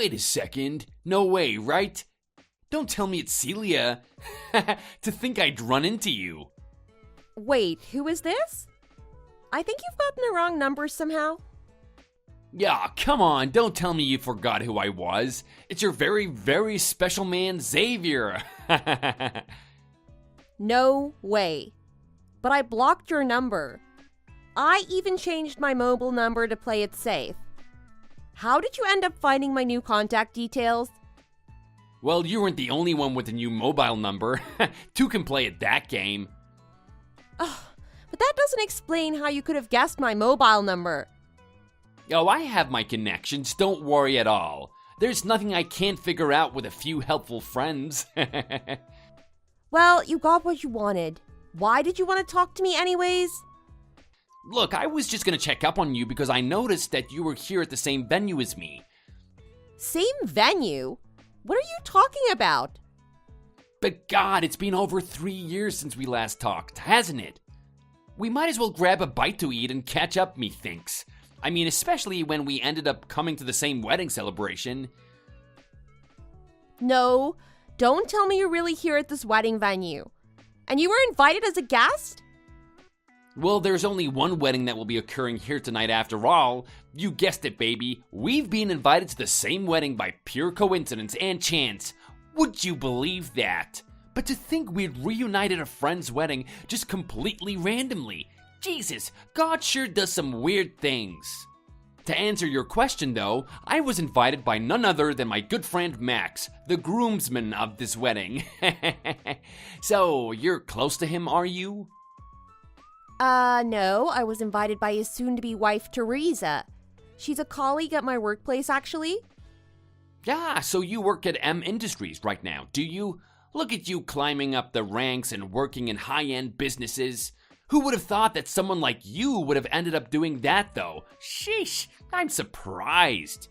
Wait a second. No way, right? Don't tell me it's Celia. To think I'd run into you. Wait, who is this? I think you've gotten the wrong number somehow. Yeah, come on, don't tell me you forgot who I was. It's your very, very special man, Xavier. No way. But I blocked your number. I even changed my mobile number to play it safe. How did you end up finding my new contact details? Well, you weren't the only one with a new mobile number. Two can play at that game. Ugh, but that doesn't explain how you could have guessed my mobile number. Oh, I have my connections, don't worry at all. There's nothing I can't figure out with a few helpful friends. Well, you got what you wanted. Why did you want to talk to me anyways? Look, I was just gonna check up on you because I noticed that you were here at the same venue as me. Same venue? What are you talking about? But God, it's been over 3 years since we last talked, hasn't it? We might as well grab a bite to eat and catch up, methinks. I mean, especially when we ended up coming to the same wedding celebration. No, don't tell me you're really here at this wedding venue. And you were invited as a guest? Well, there's only one wedding that will be occurring here tonight after all. You guessed it, baby. We've been invited to the same wedding by pure coincidence and chance. Would you believe that? But to think we'd reunited a friend's wedding just completely randomly. Jesus, God sure does some weird things. To answer your question though, I was invited by none other than my good friend Max, the groomsman of this wedding. So, you're close to him, are you? No, I was invited by his soon-to-be wife, Teresa. She's a colleague at my workplace, actually. Yeah, so you work at M Industries right now, do you? Look at you climbing up the ranks and working in high-end businesses. Who would have thought that someone like you would have ended up doing that, though? Sheesh, I'm surprised.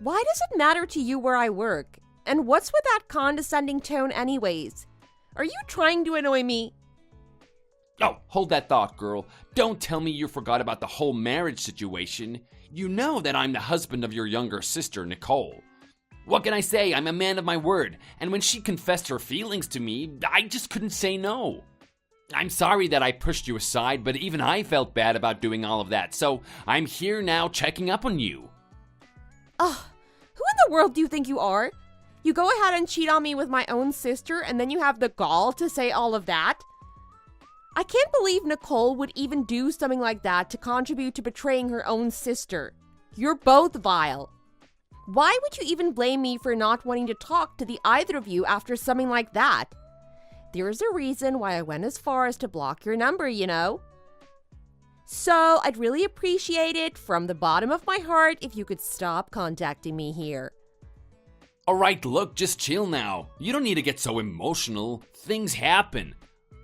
Why does it matter to you where I work? And what's with that condescending tone anyways? Are you trying to annoy me? Oh, hold that thought, girl. Don't tell me you forgot about the whole marriage situation. You know that I'm the husband of your younger sister, Nicole. What can I say? I'm a man of my word. And when she confessed her feelings to me, I just couldn't say no. I'm sorry that I pushed you aside, but even I felt bad about doing all of that. So I'm here now checking up on you. Ugh, who in the world do you think you are? You go ahead and cheat on me with my own sister, and then you have the gall to say all of that? I can't believe Nicole would even do something like that to contribute to betraying her own sister. You're both vile. Why would you even blame me for not wanting to talk to the either of you after something like that? There's a reason why I went as far as to block your number, you know? So I'd really appreciate it from the bottom of my heart if you could stop contacting me here. Alright, look, just chill now. You don't need to get so emotional. Things happen.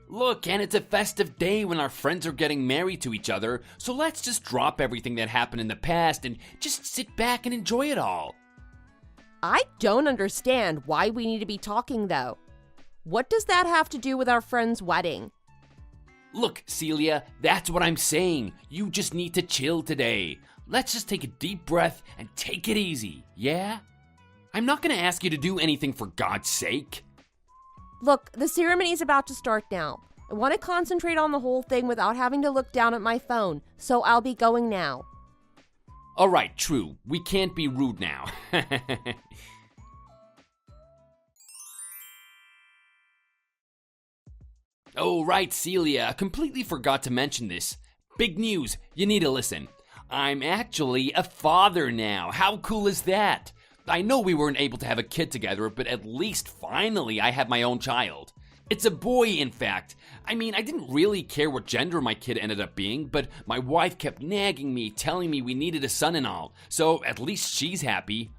Look, and it's a festive day when our friends are getting married to each other, so let's just drop everything that happened in the past and just sit back and enjoy it all. I don't understand why we need to be talking, though. What does that have to do with our friend's wedding? Look, Celia, that's what I'm saying. You just need to chill today. Let's just take a deep breath and take it easy, yeah? I'm not gonna ask you to do anything for God's sake. Look, the ceremony's about to start now. I want to concentrate on the whole thing without having to look down at my phone, so I'll be going now. Alright, true. We can't be rude now. Oh, right, Celia. I completely forgot to mention this. Big news. You need to listen. I'm actually a father now. How cool is that? I know we weren't able to have a kid together, but at least finally I have my own child. It's a boy, in fact. I mean, I didn't really care what gender my kid ended up being, but my wife kept nagging me, telling me we needed a son and all, so at least she's happy.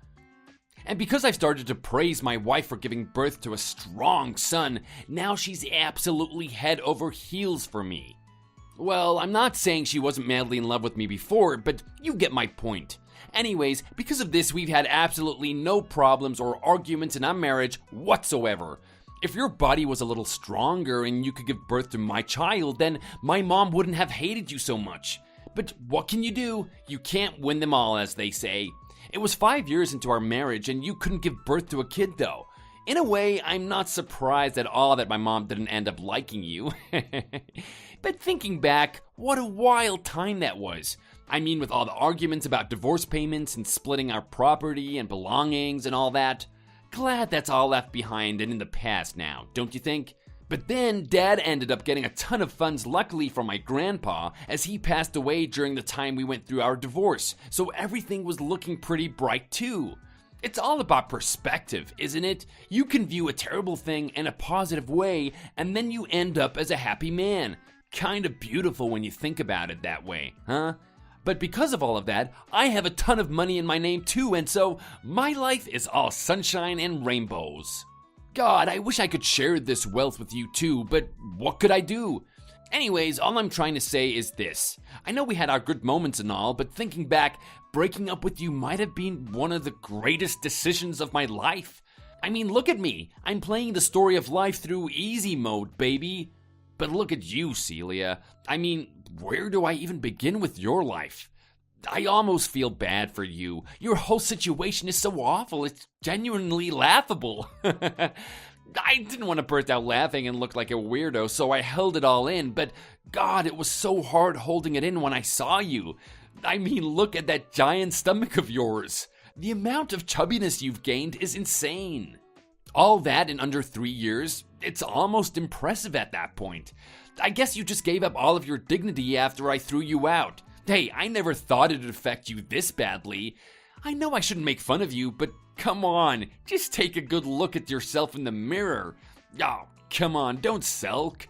And because I've started to praise my wife for giving birth to a strong son, now she's absolutely head over heels for me. Well, I'm not saying she wasn't madly in love with me before, but you get my point. Anyways, because of this, we've had absolutely no problems or arguments in our marriage whatsoever. If your body was a little stronger and you could give birth to my child, then my mom wouldn't have hated you so much. But what can you do? You can't win them all, as they say. It was 5 years into our marriage and you couldn't give birth to a kid though. In a way, I'm not surprised at all that my mom didn't end up liking you. But thinking back, what a wild time that was. I mean, with all the arguments about divorce payments and splitting our property and belongings and all that. Glad that's all left behind and in the past now, don't you think? But then Dad ended up getting a ton of funds, luckily from my grandpa, as he passed away during the time we went through our divorce, so everything was looking pretty bright too. It's all about perspective, isn't it? You can view a terrible thing in a positive way, and then you end up as a happy man. Kind of beautiful when you think about it that way, huh? But because of all of that, I have a ton of money in my name too, and so my life is all sunshine and rainbows. God, I wish I could share this wealth with you too, but what could I do? Anyways, all I'm trying to say is this. I know we had our good moments and all, but thinking back, breaking up with you might have been one of the greatest decisions of my life. I mean, look at me. I'm playing the story of life through easy mode, baby. But look at you, Celia. I mean, where do I even begin with your life? I almost feel bad for you. Your whole situation is so awful, it's genuinely laughable. I didn't want to burst out laughing and look like a weirdo, so I held it all in, but God, it was so hard holding it in when I saw you. I mean, look at that giant stomach of yours. The amount of chubbiness you've gained is insane. All that in under 3 years, it's almost impressive at that point. I guess you just gave up all of your dignity after I threw you out. Hey, I never thought it'd affect you this badly. I know I shouldn't make fun of you, but come on, just take a good look at yourself in the mirror. Oh, come on, don't sulk.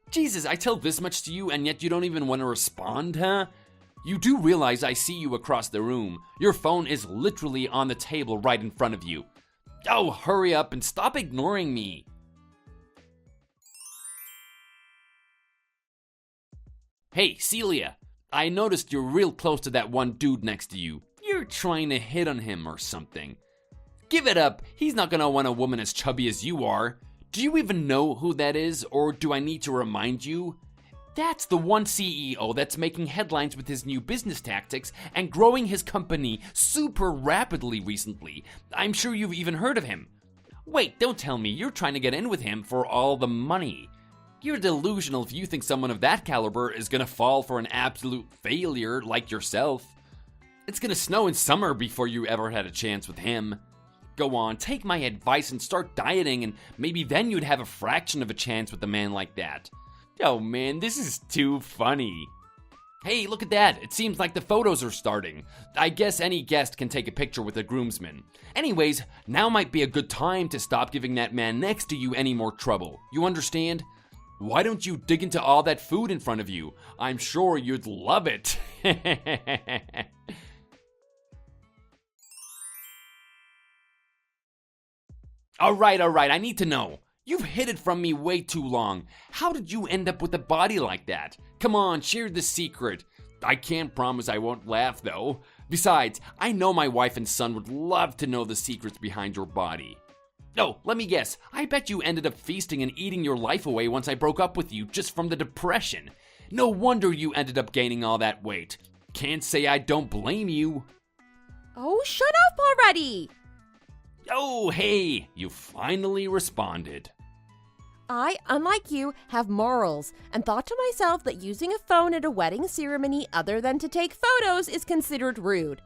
Jesus, I tell this much to you and yet you don't even want to respond, huh? You do realize I see you across the room. Your phone is literally on the table right in front of you. Oh, hurry up and stop ignoring me. Hey, Celia, I noticed you're real close to that one dude next to you. You're trying to hit on him or something. Give it up, he's not gonna want a woman as chubby as you are. Do you even know who that is, or do I need to remind you? That's the one CEO that's making headlines with his new business tactics and growing his company super rapidly recently. I'm sure you've even heard of him. Wait, don't tell me you're trying to get in with him for all the money. You're delusional if you think someone of that caliber is gonna fall for an absolute failure like yourself. It's gonna snow in summer before you ever had a chance with him. Go on, take my advice and start dieting, and maybe then you'd have a fraction of a chance with a man like that. Oh man, this is too funny. Hey, look at that. It seems like the photos are starting. I guess any guest can take a picture with a groomsman. Anyways, now might be a good time to stop giving that man next to you any more trouble. You understand? Why don't you dig into all that food in front of you? I'm sure you'd love it. All right, I need to know. You've hid it from me way too long. How did you end up with a body like that? Come on, share the secret. I can't promise I won't laugh though. Besides, I know my wife and son would love to know the secrets behind your body. Oh, let me guess. I bet you ended up feasting and eating your life away once I broke up with you just from the depression. No wonder you ended up gaining all that weight. Can't say I don't blame you. Oh, shut up already! Oh, hey, you finally responded. I, unlike you, have morals and thought to myself that using a phone at a wedding ceremony other than to take photos is considered rude.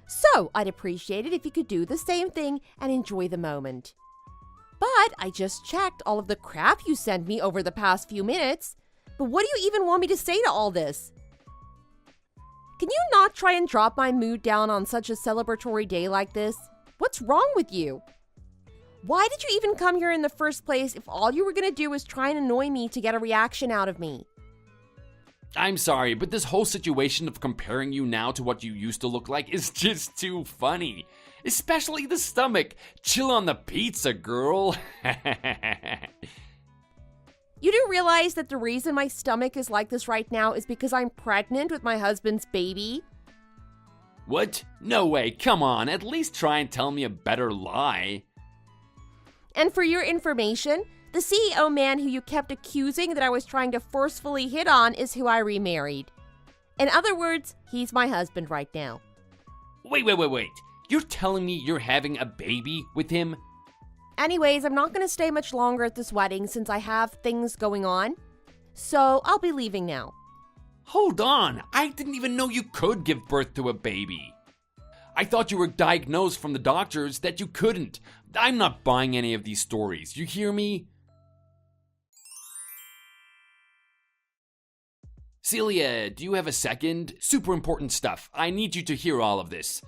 So I'd appreciate it if you could do the same thing and enjoy the moment. But I just checked all of the crap you sent me over the past few minutes. But what do you even want me to say to all this? Can you not try and drop my mood down on such a celebratory day like this? What's wrong with you? Why did you even come here in the first place if all you were going to do was try and annoy me to get a reaction out of me? I'm sorry, but this whole situation of comparing you now to what you used to look like is just too funny. Especially the stomach. Chill on the pizza, girl. You do realize that the reason my stomach is like this right now is because I'm pregnant with my husband's baby? What? No way, come on, at least try and tell me a better lie. And for your information, the CEO man who you kept accusing that I was trying to forcefully hit on is who I remarried. In other words, he's my husband right now. Wait. You're telling me you're having a baby with him? Anyways, I'm not going to stay much longer at this wedding since I have things going on. So I'll be leaving now. Hold on, I didn't even know you could give birth to a baby. I thought you were diagnosed from the doctors that you couldn't. I'm not buying any of these stories, you hear me? Celia, do you have a second? Super important stuff. I need you to hear all of this.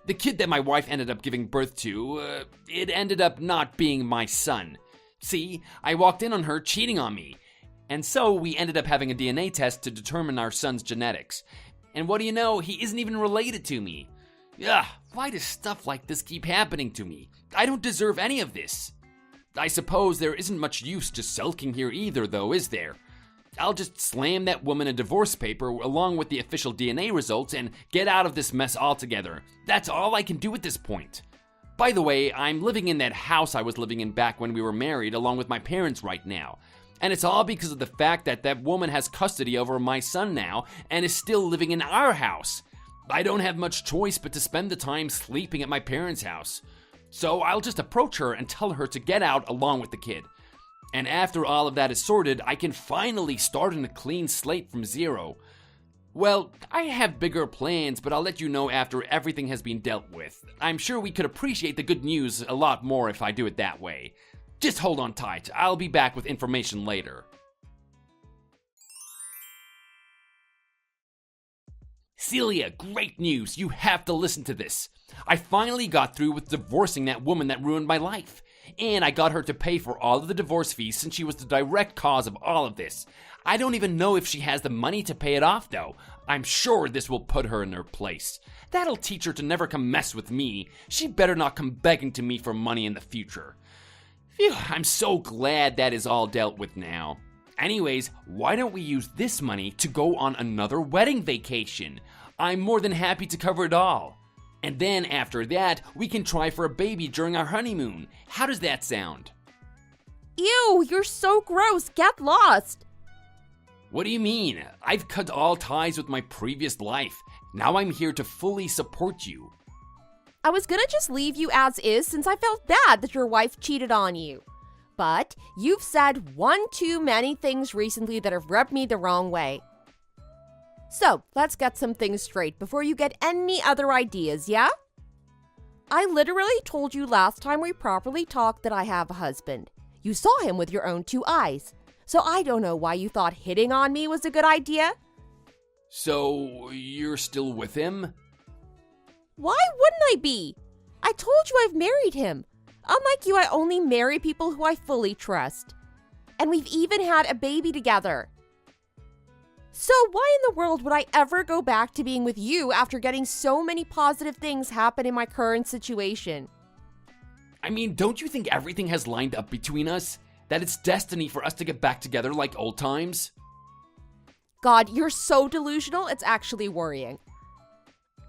The kid that my wife ended up giving birth to, it ended up not being my son. See, I walked in on her cheating on me. And so we ended up having a DNA test to determine our son's genetics. And what do you know, he isn't even related to me. Ugh, why does stuff like this keep happening to me? I don't deserve any of this. I suppose there isn't much use just sulking here either, though, is there? I'll just slam that woman a divorce paper along with the official DNA results and get out of this mess altogether. That's all I can do at this point. By the way, I'm living in that house I was living in back when we were married along with my parents right now. And it's all because of the fact that that woman has custody over my son now and is still living in our house. I don't have much choice but to spend the time sleeping at my parents' house. So I'll just approach her and tell her to get out along with the kid. And after all of that is sorted, I can finally start on a clean slate from zero. Well, I have bigger plans, but I'll let you know after everything has been dealt with. I'm sure we could appreciate the good news a lot more if I do it that way. Just hold on tight, I'll be back with information later. Celia, great news, you have to listen to this. I finally got through with divorcing that woman that ruined my life. And I got her to pay for all of the divorce fees since she was the direct cause of all of this. I don't even know if she has the money to pay it off though. I'm sure this will put her in her place. That'll teach her to never come mess with me. She better not come begging to me for money in the future. Phew, I'm so glad that is all dealt with now. Anyways, why don't we use this money to go on another wedding vacation? I'm more than happy to cover it all. And then after that, we can try for a baby during our honeymoon. How does that sound? Ew, you're so gross. Get lost. What do you mean? I've cut all ties with my previous life. Now I'm here to fully support you. I was gonna just leave you as is since I felt bad that your wife cheated on you. But you've said one too many things recently that have rubbed me the wrong way. So, let's get some things straight before you get any other ideas, yeah? I literally told you last time we properly talked that I have a husband. You saw him with your own two eyes. So I don't know why you thought hitting on me was a good idea. So, you're still with him? Why wouldn't I be? I told you I've married him. Unlike you, I only marry people who I fully trust. And we've even had a baby together. So why in the world would I ever go back to being with you after getting so many positive things happen in my current situation? I mean, don't you think everything has lined up between us? That it's destiny for us to get back together like old times? God, you're so delusional, it's actually worrying.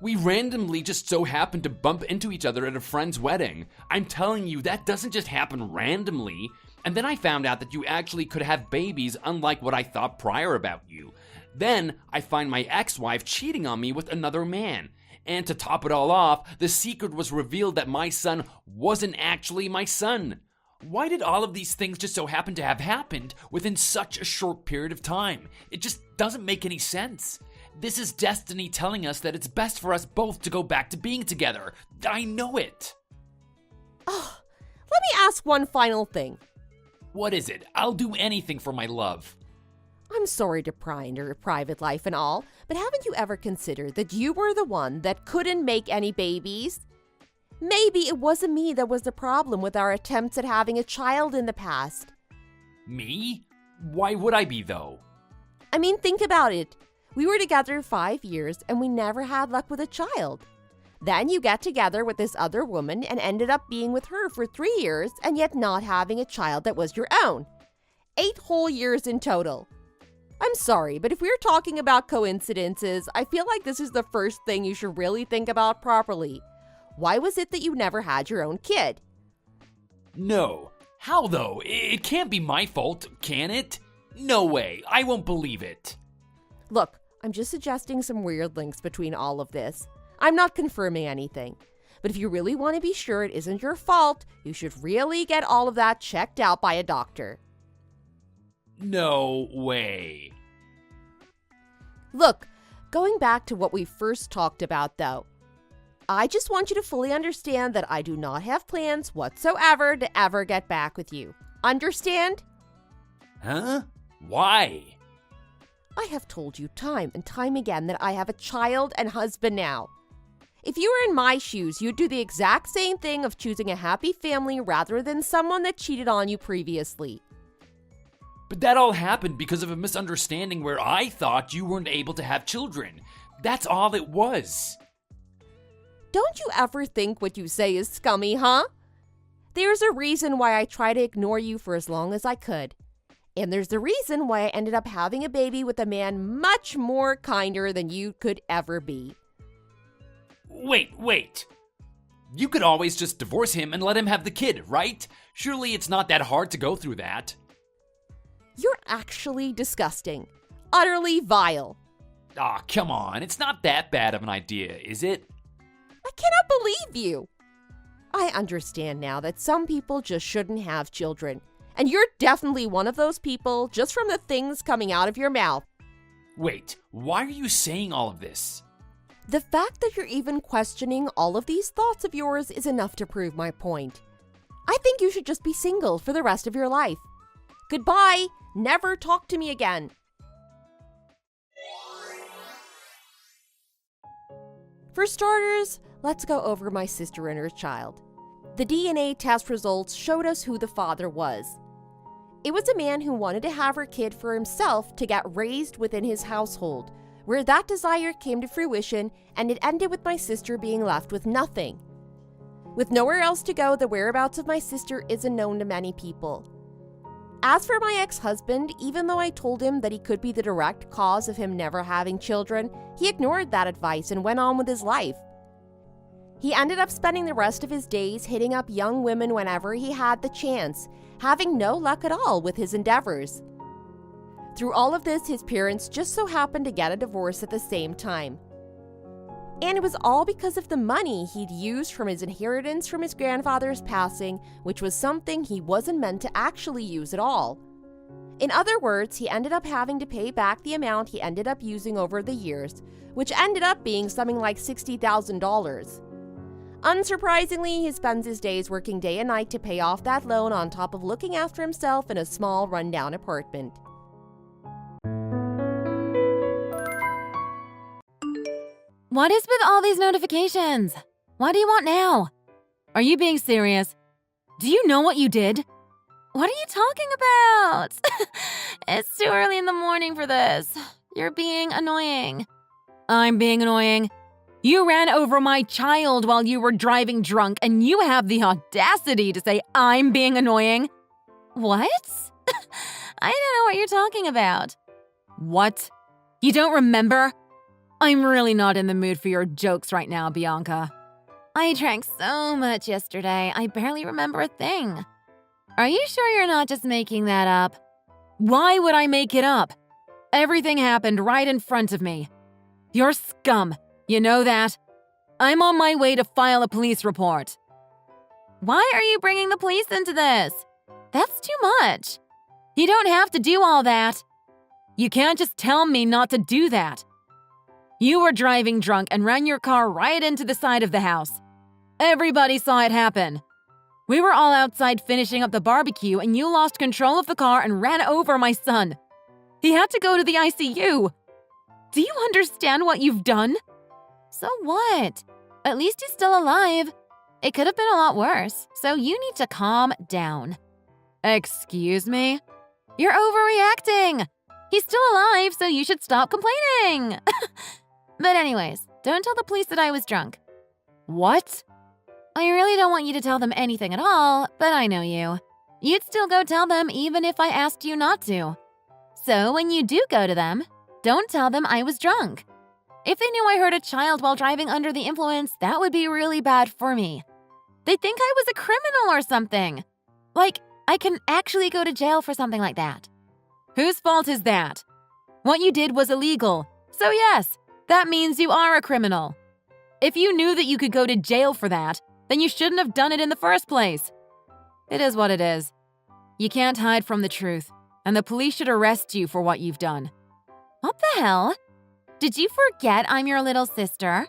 We randomly just so happened to bump into each other at a friend's wedding. I'm telling you, that doesn't just happen randomly. And then I found out that you actually could have babies unlike what I thought prior about you. Then I find my ex-wife cheating on me with another man. And to top it all off, the secret was revealed that my son wasn't actually my son. Why did all of these things just so happen to have happened within such a short period of time? It just doesn't make any sense. This is destiny telling us that it's best for us both to go back to being together. I know it. Oh, let me ask one final thing. What is it? I'll do anything for my love. I'm sorry to pry into your private life and all, but haven't you ever considered that you were the one that couldn't make any babies? Maybe it wasn't me that was the problem with our attempts at having a child in the past. Me? Why would I be, though? I mean, think about it. We were together 5 years and we never had luck with a child. Then you get together with this other woman and ended up being with her for 3 years and yet not having a child that was your own. 8 whole years in total. I'm sorry, but if we're talking about coincidences, I feel like this is the first thing you should really think about properly. Why was it that you never had your own kid? No. How though? It can't be my fault, can it? No way. I won't believe it. Look, I'm just suggesting some weird links between all of this. I'm not confirming anything. But if you really want to be sure it isn't your fault, you should really get all of that checked out by a doctor. No way. Look, going back to what we first talked about though, I just want you to fully understand that I do not have plans whatsoever to ever get back with you. Understand? Huh? Why? I have told you time and time again that I have a child and husband now. If you were in my shoes, you'd do the exact same thing of choosing a happy family rather than someone that cheated on you previously. But that all happened because of a misunderstanding where I thought you weren't able to have children. That's all it was. Don't you ever think what you say is scummy, huh? There's a reason why I try to ignore you for as long as I could. And there's the reason why I ended up having a baby with a man much more kinder than you could ever be. Wait. You could always just divorce him and let him have the kid, right? Surely it's not that hard to go through that. You're actually disgusting. Utterly vile. Aw, come on. It's not that bad of an idea, is it? I cannot believe you. I understand now that some people just shouldn't have children. And you're definitely one of those people just from the things coming out of your mouth. Wait, why are you saying all of this? The fact that you're even questioning all of these thoughts of yours is enough to prove my point. I think you should just be single for the rest of your life. Goodbye. Never talk to me again. For starters, let's go over my sister and her child. The DNA test results showed us who the father was. It was a man who wanted to have her kid for himself to get raised within his household, where that desire came to fruition, and it ended with my sister being left with nothing. With nowhere else to go, the whereabouts of my sister isn't known to many people. As for my ex-husband, even though I told him that he could be the direct cause of him never having children, he ignored that advice and went on with his life. He ended up spending the rest of his days hitting up young women whenever he had the chance, having no luck at all with his endeavors. Through all of this, his parents just so happened to get a divorce at the same time. And it was all because of the money he'd used from his inheritance from his grandfather's passing, which was something he wasn't meant to actually use at all. In other words, he ended up having to pay back the amount he ended up using over the years, which ended up being something like $60,000. Unsurprisingly, he spends his days working day and night to pay off that loan on top of looking after himself in a small rundown apartment. What is with all these notifications? What do you want now? Are you being serious? Do you know what you did? What are you talking about? It's too early in the morning for this. You're being annoying. I'm being annoying. You ran over my child while you were driving drunk, and you have the audacity to say I'm being annoying. What? I don't know what you're talking about. What? You don't remember? I'm really not in the mood for your jokes right now, Bianca. I drank so much yesterday, I barely remember a thing. Are you sure you're not just making that up? Why would I make it up? Everything happened right in front of me. You're scum, you know that? I'm on my way to file a police report. Why are you bringing the police into this? That's too much. You don't have to do all that. You can't just tell me not to do that. You were driving drunk and ran your car right into the side of the house. Everybody saw it happen. We were all outside finishing up the barbecue and you lost control of the car and ran over my son. He had to go to the ICU. Do you understand what you've done? So what? At least he's still alive. It could have been a lot worse, so you need to calm down. Excuse me? You're overreacting. He's still alive, so you should stop complaining. But anyways, don't tell the police that I was drunk. What? I really don't want you to tell them anything at all, but I know you. You'd still go tell them even if I asked you not to. So when you do go to them, don't tell them I was drunk. If they knew I hurt a child while driving under the influence, that would be really bad for me. They'd think I was a criminal or something. Like, I can actually go to jail for something like that. Whose fault is that? What you did was illegal, So yes, that means you are a criminal. If you knew that you could go to jail for that, then you shouldn't have done it in the first place. It is what it is. You can't hide from the truth, and the police should arrest you for what you've done. What the hell? Did you forget I'm your little sister?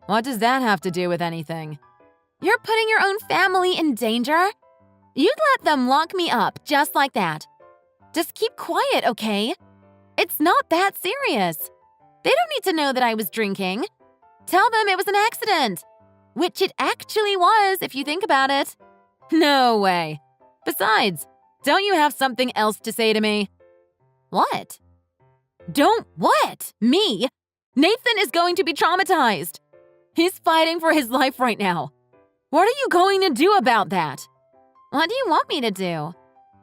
What does that have to do with anything? You're putting your own family in danger? You'd let them lock me up just like that. Just keep quiet, okay? It's not that serious. They don't need to know that I was drinking. Tell them it was an accident. Which it actually was, if you think about it. No way. Besides, don't you have something else to say to me? What? Don't what? Me? Nathan is going to be traumatized. He's fighting for his life right now. What are you going to do about that? What do you want me to do?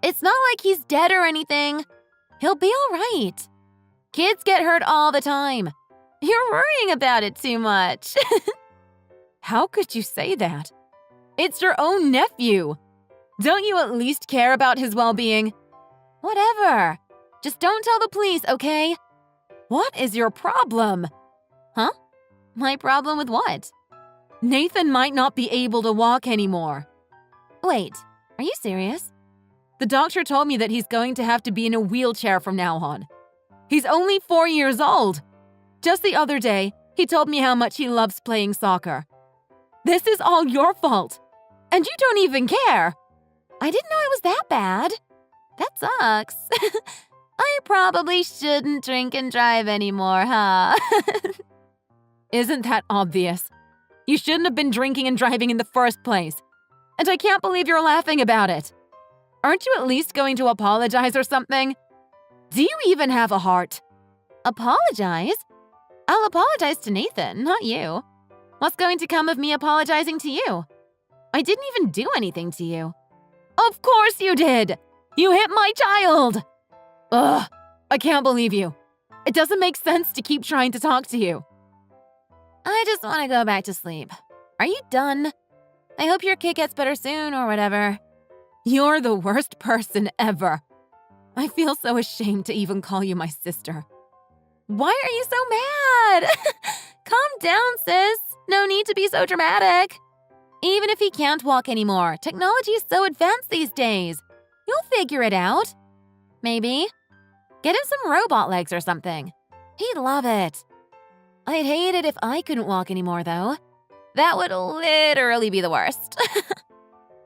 It's not like he's dead or anything. He'll be all right. Kids get hurt all the time. You're worrying about it too much. How could you say that? It's your own nephew. Don't you at least care about his well-being? Whatever. Just don't tell the police, okay? What is your problem? Huh? My problem with what? Nathan might not be able to walk anymore. Wait, are you serious? The doctor told me that he's going to have to be in a wheelchair from now on. He's only 4 years old. Just the other day, he told me how much he loves playing soccer. This is all your fault. And you don't even care. I didn't know it was that bad. That sucks. I probably shouldn't drink and drive anymore, huh? Isn't that obvious? You shouldn't have been drinking and driving in the first place. And I can't believe you're laughing about it. Aren't you at least going to apologize or something? Do you even have a heart? Apologize? I'll apologize to Nathan, not you. What's going to come of me apologizing to you? I didn't even do anything to you. Of course you did! You hit my child! Ugh, I can't believe you. It doesn't make sense to keep trying to talk to you. I just want to go back to sleep. Are you done? I hope your kid gets better soon or whatever. You're the worst person ever. I feel so ashamed to even call you my sister. Why are you so mad? Calm down, sis. No need to be so dramatic. Even if he can't walk anymore, technology is so advanced these days. You'll figure it out. Maybe. Get him some robot legs or something. He'd love it. I'd hate it if I couldn't walk anymore, though. That would literally be the worst.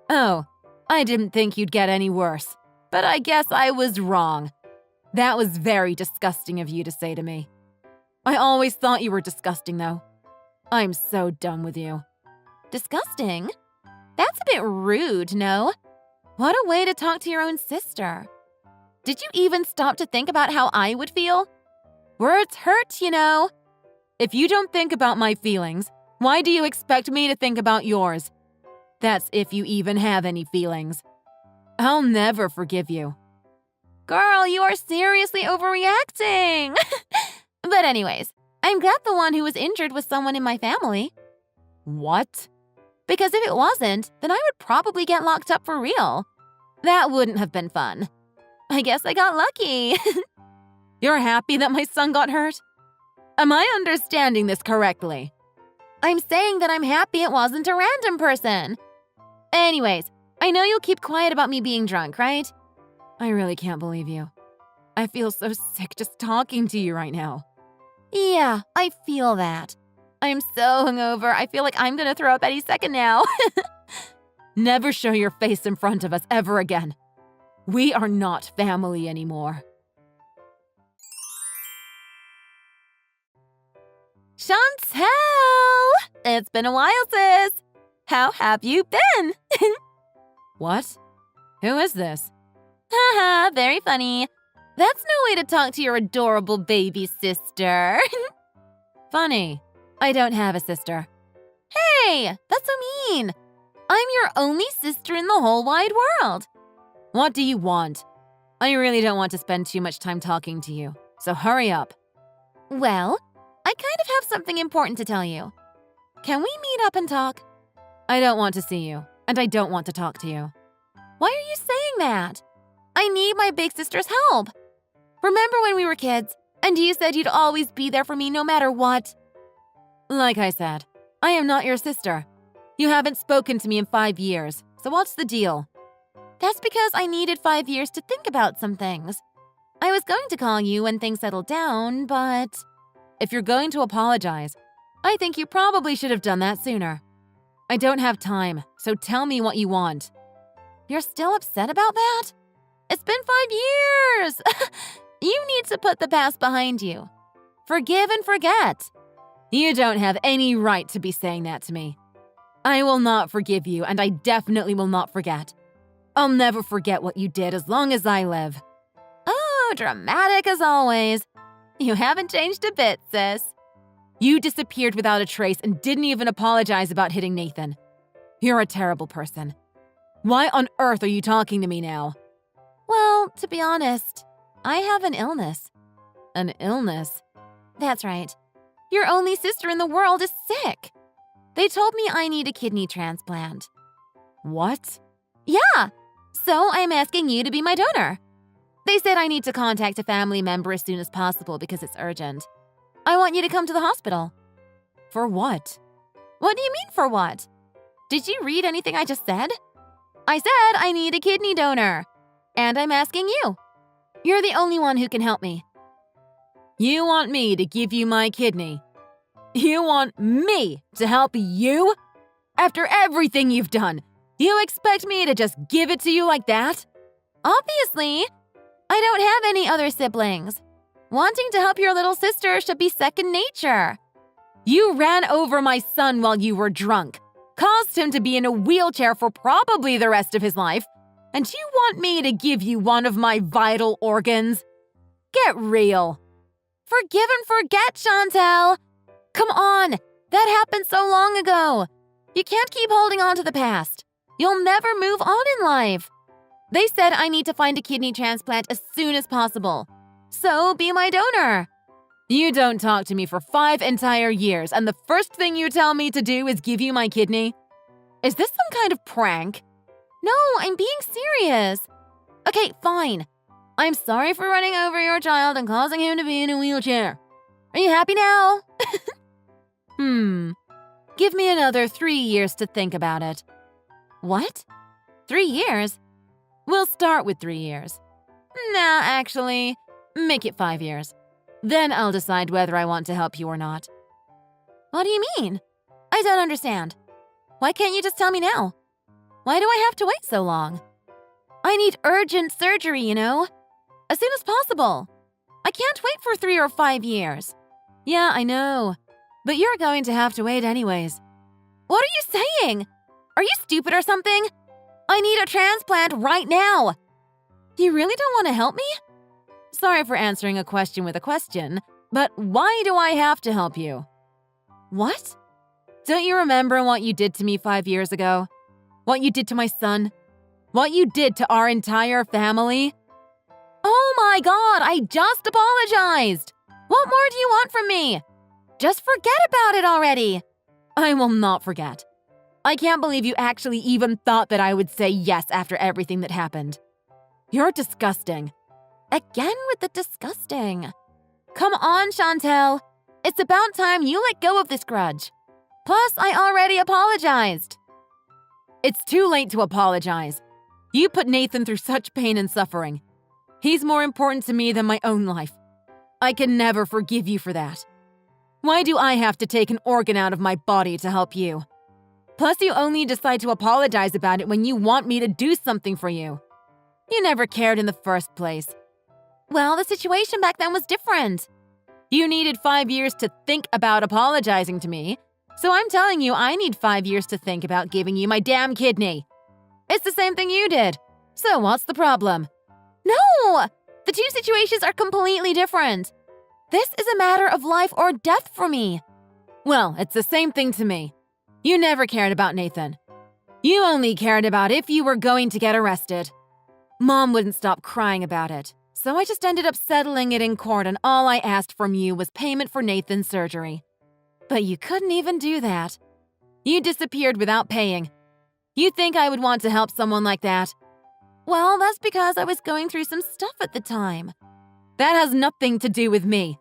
Oh, I didn't think you'd get any worse. But I guess I was wrong. That was very disgusting of you to say to me. I always thought you were disgusting, though. I'm so done with you. Disgusting? That's a bit rude, no? What a way to talk to your own sister. Did you even stop to think about how I would feel? Words hurt, you know. If you don't think about my feelings, why do you expect me to think about yours? That's if you even have any feelings. I'll never forgive you. Girl, you are seriously overreacting. But anyways, I'm glad the one who was injured was someone in my family. What? Because if it wasn't, then I would probably get locked up for real. That wouldn't have been fun. I guess I got lucky. You're happy that my son got hurt? Am I understanding this correctly? I'm saying that I'm happy it wasn't a random person. Anyways, I know you'll keep quiet about me being drunk, right? I really can't believe you. I feel so sick just talking to you right now. Yeah, I feel that. I'm so hungover, I feel like I'm gonna throw up any second now. Never show your face in front of us ever again. We are not family anymore. Chantel! It's been a while, sis. How have you been? What? Who is this? Haha, very funny. That's no way to talk to your adorable baby sister. Funny. I don't have a sister. Hey, that's so mean. I'm your only sister in the whole wide world. What do you want? I really don't want to spend too much time talking to you, so hurry up. Well, I kind of have something important to tell you. Can we meet up and talk? I don't want to see you, and I don't want to talk to you. Why are you saying that? I need my big sister's help. Remember when we were kids, And you said you'd always be there for me no matter what. Like I said, I am not your sister. You haven't spoken to me in 5 years, so what's the deal? That's because I needed 5 years to think about some things. I was going to call you when things settled down, but if you're going to apologize, I think you probably should have done that sooner. I don't have time, so tell me what you want. You're still upset about that? It's been 5 years! You need to put the past behind you. Forgive and forget. You don't have any right to be saying that to me. I will not forgive you, and I definitely will not forget. I'll never forget what you did as long as I live. Oh, dramatic as always. You haven't changed a bit, sis. You disappeared without a trace and didn't even apologize about hitting Nathan. You're a terrible person. Why on earth are you talking to me now? Well, to be honest, I have an illness. An illness? That's right. Your only sister in the world is sick. They told me I need a kidney transplant. What? Yeah, so I'm asking you to be my donor. They said I need to contact a family member as soon as possible because it's urgent. I want you to come to the hospital. For what? What do you mean for what? Did you read anything I just said? I said I need a kidney donor. And I'm asking you. You're the only one who can help me. You want me to give you my kidney? You want me to help you? After everything you've done, you expect me to just give it to you like that? Obviously. I don't have any other siblings. Wanting to help your little sister should be second nature. You ran over my son while you were drunk, caused him to be in a wheelchair for probably the rest of his life, and you want me to give you one of my vital organs? Get real. Forgive and forget, Chantel. Come on, that happened so long ago. You can't keep holding on to the past. You'll never move on in life. They said I need to find a kidney transplant as soon as possible. So be my donor. You don't talk to me for 5 entire years, and the first thing you tell me to do is give you my kidney? Is this some kind of prank? No, I'm being serious. Okay, fine. I'm sorry for running over your child and causing him to be in a wheelchair. Are you happy now? Give me another 3 years to think about it. What? 3 years? We'll start with 3 years. Nah, actually, make it 5 years. Then I'll decide whether I want to help you or not. What do you mean? I don't understand. Why can't you just tell me now? Why do I have to wait so long? I need urgent surgery, you know? As soon as possible. I can't wait for 3 or 5 years. Yeah, I know. But you're going to have to wait anyways. What are you saying? Are you stupid or something? I need a transplant right now. You really don't want to help me? Sorry for answering a question with a question, but why do I have to help you? What? Don't you remember what you did to me 5 years ago? What you did to my son? What you did to our entire family? Oh my God, I just apologized! What more do you want from me? Just forget about it already! I will not forget. I can't believe you actually even thought that I would say yes after everything that happened. You're disgusting. Again with the disgusting. Come on, Chantel. It's about time you let go of this grudge. Plus, I already apologized. It's too late to apologize. You put Nathan through such pain and suffering. He's more important to me than my own life. I can never forgive you for that. Why do I have to take an organ out of my body to help you? Plus, you only decide to apologize about it when you want me to do something for you. You never cared in the first place. Well, the situation back then was different. You needed 5 years to think about apologizing to me, so I'm telling you I need 5 years to think about giving you my damn kidney. It's the same thing you did. So what's the problem? No! The two situations are completely different. This is a matter of life or death for me. Well, it's the same thing to me. You never cared about Nathan. You only cared about if you were going to get arrested. Mom wouldn't stop crying about it, so I just ended up settling it in court, and all I asked from you was payment for Nathan's surgery. But you couldn't even do that. You disappeared without paying. You think I would want to help someone like that? Well, that's because I was going through some stuff at the time. That has nothing to do with me.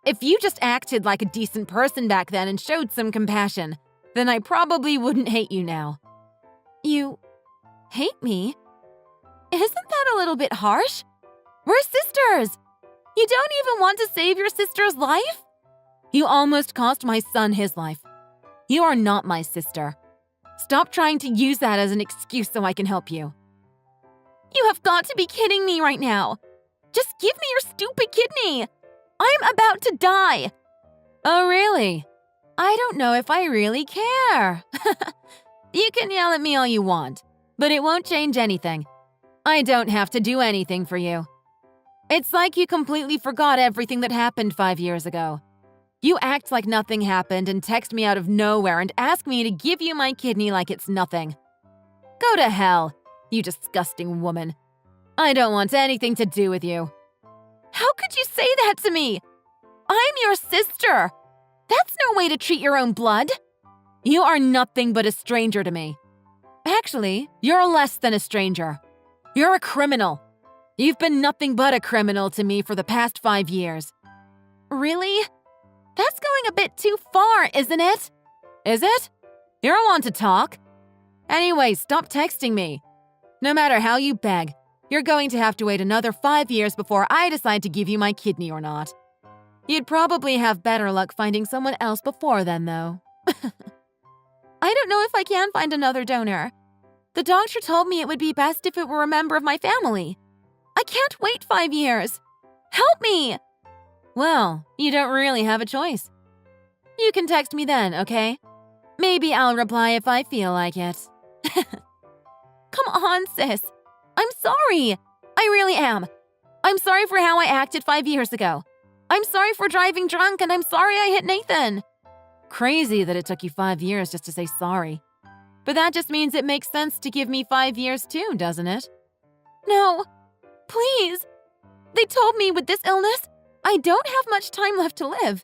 If you just acted like a decent person back then and showed some compassion, then I probably wouldn't hate you now. You hate me? Isn't that a little bit harsh? We're sisters! You don't even want to save your sister's life? You almost cost my son his life. You are not my sister. Stop trying to use that as an excuse so I can help you. You have got to be kidding me right now. Just give me your stupid kidney. I'm about to die. Oh, really? I don't know if I really care. You can yell at me all you want, but it won't change anything. I don't have to do anything for you. It's like you completely forgot everything that happened 5 years ago. You act like nothing happened and text me out of nowhere and ask me to give you my kidney like it's nothing. Go to hell, you disgusting woman. I don't want anything to do with you. How could you say that to me? I'm your sister. That's no way to treat your own blood. You are nothing but a stranger to me. Actually, you're less than a stranger. You're a criminal. You've been nothing but a criminal to me for the past 5 years. Really? That's going a bit too far, isn't it? Is it? You're one to talk. Anyway, stop texting me. No matter how you beg, you're going to have to wait another 5 years before I decide to give you my kidney or not. You'd probably have better luck finding someone else before then, though. I don't know if I can find another donor. The doctor told me it would be best if it were a member of my family. I can't wait 5 years. Help me! Well, you don't really have a choice. You can text me then, okay? Maybe I'll reply if I feel like it. Come on, sis. I'm sorry. I really am. I'm sorry for how I acted 5 years ago. I'm sorry for driving drunk, and I'm sorry I hit Nathan. Crazy that it took you 5 years just to say sorry. But that just means it makes sense to give me 5 years too, doesn't it? No. Please. They told me with this illness, I don't have much time left to live.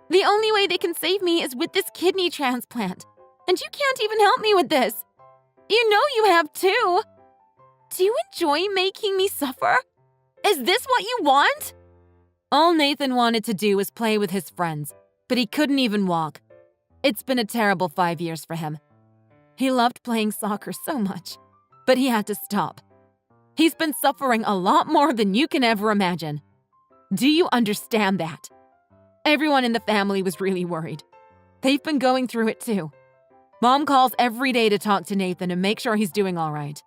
The only way they can save me is with this kidney transplant. And you can't even help me with this. You know you have too. Do you enjoy making me suffer? Is this what you want? All Nathan wanted to do was play with his friends, but he couldn't even walk. It's been a terrible 5 years for him. He loved playing soccer so much, but he had to stop. He's been suffering a lot more than you can ever imagine. Do you understand that? Everyone in the family was really worried. They've been going through it too. Mom calls every day to talk to Nathan and make sure he's doing all right.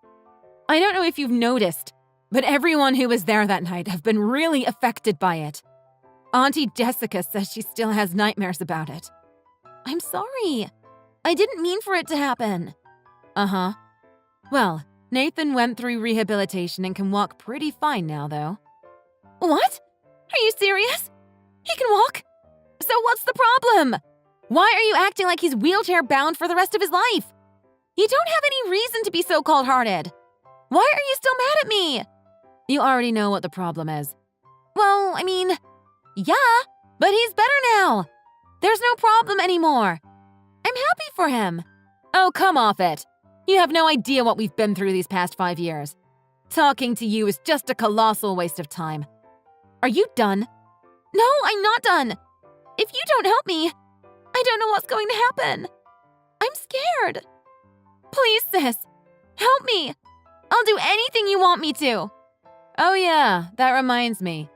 I don't know if you've noticed, but everyone who was there that night have been really affected by it. Auntie Jessica says she still has nightmares about it. I'm sorry. I didn't mean for it to happen. Uh-huh. Well, Nathan went through rehabilitation and can walk pretty fine now, though. What? Are you serious? He can walk? So what's the problem? Why are you acting like he's wheelchair-bound for the rest of his life? You don't have any reason to be so cold-hearted. Why are you still mad at me? You already know what the problem is. Well, I mean, yeah, but he's better now. There's no problem anymore. I'm happy for him. Oh, come off it. You have no idea what we've been through these past 5 years. Talking to you is just a colossal waste of time. Are you done? No, I'm not done. If you don't help me, I don't know what's going to happen. I'm scared. Please, sis, help me. I'll do anything you want me to. Oh yeah, that reminds me.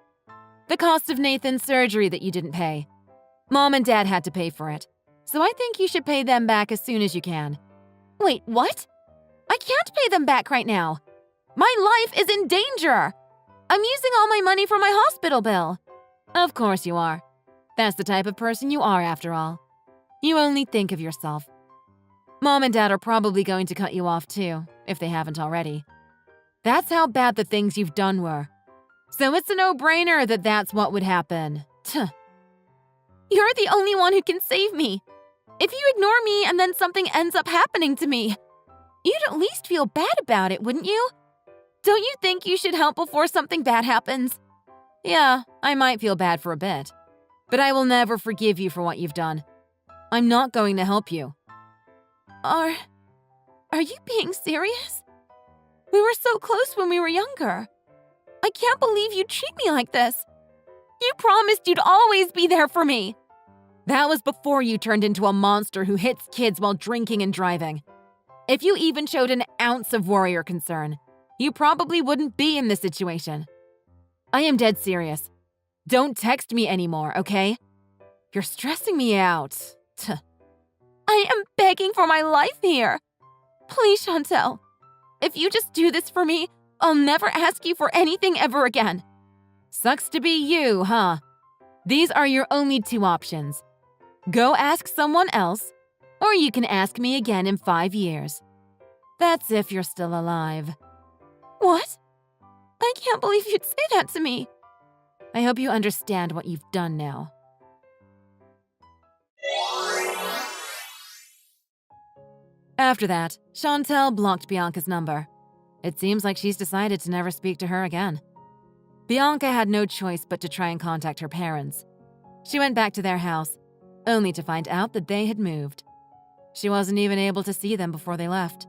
The cost of Nathan's surgery that you didn't pay. Mom and Dad had to pay for it, so I think you should pay them back as soon as you can. Wait, what? I can't pay them back right now. My life is in danger. I'm using all my money for my hospital bill. Of course you are. That's the type of person you are, after all. You only think of yourself. Mom and Dad are probably going to cut you off too, if they haven't already. That's how bad the things you've done were. So it's a no-brainer that that's what would happen. Tuh. You're the only one who can save me. If you ignore me and then something ends up happening to me, you'd at least feel bad about it, wouldn't you? Don't you think you should help before something bad happens? Yeah, I might feel bad for a bit, but I will never forgive you for what you've done. I'm not going to help you. Are you being serious? We were so close when we were younger. I can't believe you treat me like this. You promised you'd always be there for me. That was before you turned into a monster who hits kids while drinking and driving. If you even showed an ounce of worry or concern, you probably wouldn't be in this situation. I am dead serious. Don't text me anymore, okay? You're stressing me out. I am begging for my life here. Please, Chantel. If you just do this for me, I'll never ask you for anything ever again. Sucks to be you, huh? These are your only two options. Go ask someone else, or you can ask me again in 5 years. That's if you're still alive. What? I can't believe you'd say that to me. I hope you understand what you've done now. After that, Chantel blocked Bianca's number. It seems like she's decided to never speak to her again. Bianca had no choice but to try and contact her parents. She went back to their house, only to find out that they had moved. She wasn't even able to see them before they left.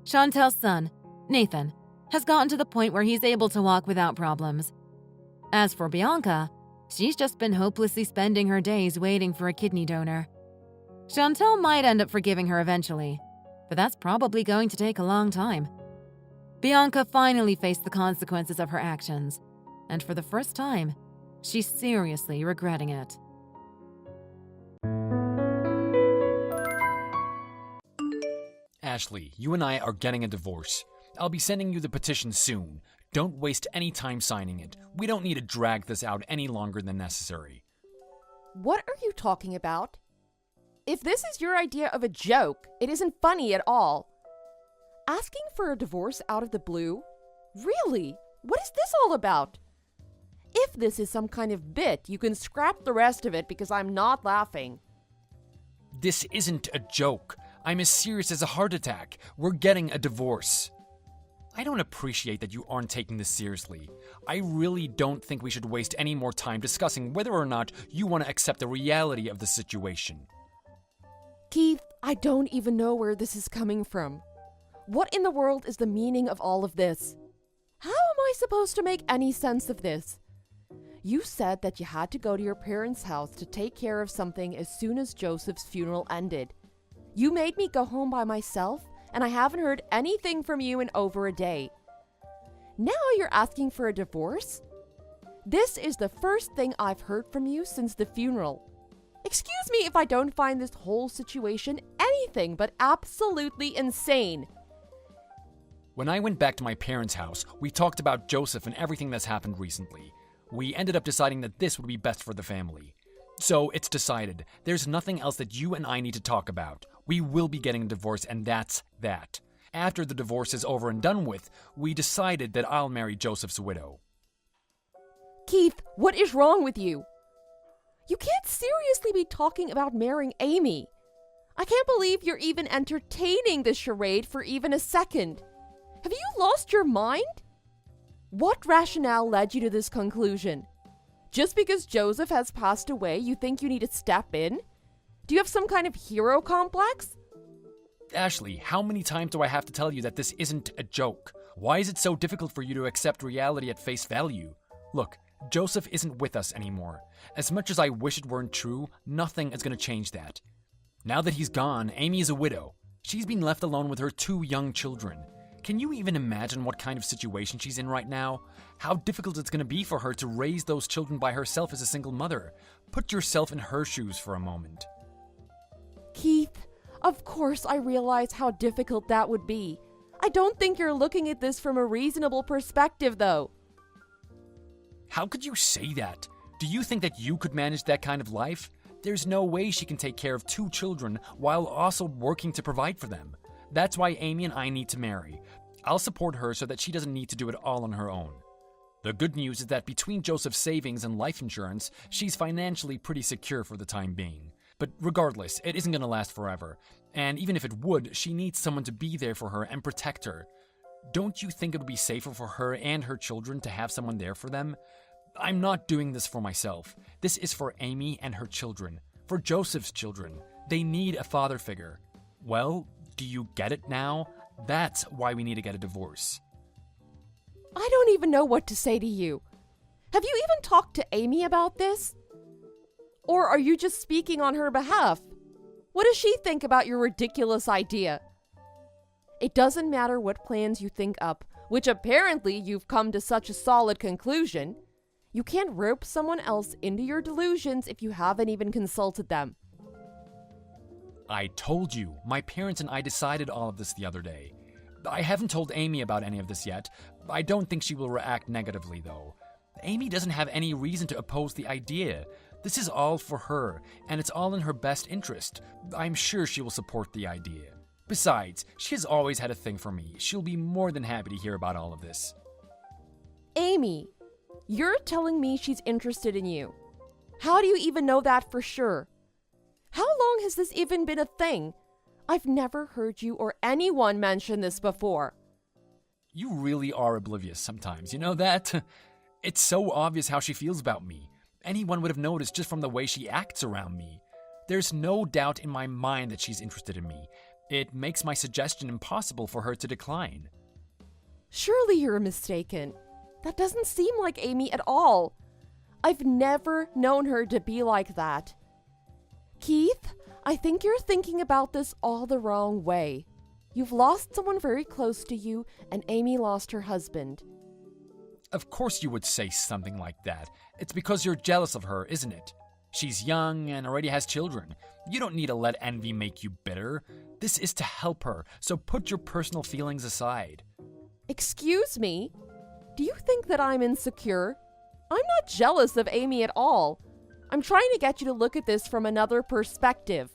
Chantel's son, Nathan, has gotten to the point where he's able to walk without problems. As for Bianca, she's just been hopelessly spending her days waiting for a kidney donor. Chantel might end up forgiving her eventually, but that's probably going to take a long time. Bianca finally faced the consequences of her actions, and for the first time, she's seriously regretting it. Ashley, you and I are getting a divorce. I'll be sending you the petition soon. Don't waste any time signing it. We don't need to drag this out any longer than necessary. What are you talking about? If this is your idea of a joke, it isn't funny at all. Asking for a divorce out of the blue? Really? What is this all about? If this is some kind of bit, you can scrap the rest of it because I'm not laughing. This isn't a joke. I'm as serious as a heart attack. We're getting a divorce. I don't appreciate that you aren't taking this seriously. I really don't think we should waste any more time discussing whether or not you want to accept the reality of the situation. Keith, I don't even know where this is coming from. What in the world is the meaning of all of this? How am I supposed to make any sense of this? You said that you had to go to your parents' house to take care of something as soon as Joseph's funeral ended. You made me go home by myself, and I haven't heard anything from you in over a day. Now you're asking for a divorce? This is the first thing I've heard from you since the funeral. Excuse me if I don't find this whole situation anything but absolutely insane. When I went back to my parents' house, we talked about Joseph and everything that's happened recently. We ended up deciding that this would be best for the family. So it's decided. There's nothing else that you and I need to talk about. We will be getting a divorce, and that's that. After the divorce is over and done with, we decided that I'll marry Joseph's widow. Keith, what is wrong with you? You can't seriously be talking about marrying Amy. I can't believe you're even entertaining this charade for even a second. Have you lost your mind? What rationale led you to this conclusion? Just because Joseph has passed away, you think you need to step in? Do you have some kind of hero complex? Ashley, how many times do I have to tell you that this isn't a joke? Why is it so difficult for you to accept reality at face value? Look, Joseph isn't with us anymore. As much as I wish it weren't true, nothing is going to change that. Now that he's gone, Amy is a widow. She's been left alone with her 2 young children. Can you even imagine what kind of situation she's in right now? How difficult it's going to be for her to raise those children by herself as a single mother. Put yourself in her shoes for a moment. Keith, of course I realize how difficult that would be. I don't think you're looking at this from a reasonable perspective, though. How could you say that? Do you think that you could manage that kind of life? There's no way she can take care of 2 children while also working to provide for them. That's why Amy and I need to marry. I'll support her so that she doesn't need to do it all on her own. The good news is that between Joseph's savings and life insurance, she's financially pretty secure for the time being. But regardless, it isn't going to last forever. And even if it would, she needs someone to be there for her and protect her. Don't you think it would be safer for her and her children to have someone there for them? I'm not doing this for myself. This is for Amy and her children. For Joseph's children. They need a father figure. Well, do you get it now? That's why we need to get a divorce. I don't even know what to say to you. Have you even talked to Amy about this? Or are you just speaking on her behalf? What does she think about your ridiculous idea? It doesn't matter what plans you think up, which apparently you've come to such a solid conclusion. You can't rope someone else into your delusions if you haven't even consulted them. I told you, my parents and I decided all of this the other day. I haven't told Amy about any of this yet. I don't think she will react negatively, though. Amy doesn't have any reason to oppose the idea. This is all for her, and it's all in her best interest. I'm sure she will support the idea. Besides, she has always had a thing for me. She'll be more than happy to hear about all of this. Amy, you're telling me she's interested in you. How do you even know that for sure? How long has this even been a thing? I've never heard you or anyone mention this before. You really are oblivious sometimes, you know that? It's so obvious how she feels about me. Anyone would have noticed just from the way she acts around me. There's no doubt in my mind that she's interested in me. It makes my suggestion impossible for her to decline. Surely you're mistaken. That doesn't seem like Amy at all. I've never known her to be like that. Keith, I think you're thinking about this all the wrong way. You've lost someone very close to you, and Amy lost her husband. Of course you would say something like that. It's because you're jealous of her, isn't it? She's young and already has children. You don't need to let envy make you bitter. This is to help her, so put your personal feelings aside. Excuse me? Do you think that I'm insecure? I'm not jealous of Amy at all. I'm trying to get you to look at this from another perspective.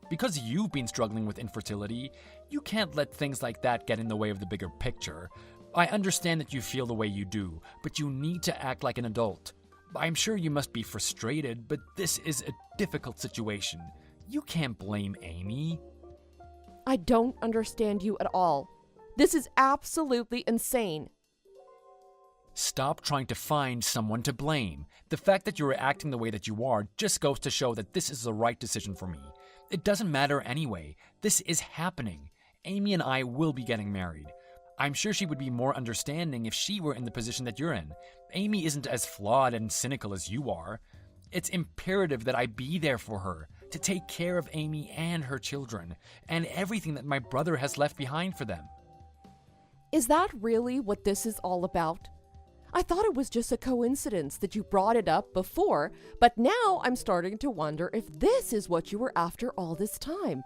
Because you've been struggling with infertility, you can't let things like that get in the way of the bigger picture. I understand that you feel the way you do, but you need to act like an adult. I'm sure you must be frustrated, but this is a difficult situation. You can't blame Amy. I don't understand you at all. This is absolutely insane. Stop trying to find someone to blame. The fact that you're acting the way that you are just goes to show that this is the right decision for me. It doesn't matter anyway. This is happening. Amy and I will be getting married. I'm sure she would be more understanding if she were in the position that you're in. Amy isn't as flawed and cynical as you are. It's imperative that I be there for her, to take care of Amy and her children, and everything that my brother has left behind for them. Is that really what this is all about? I thought it was just a coincidence that you brought it up before, but now I'm starting to wonder if this is what you were after all this time.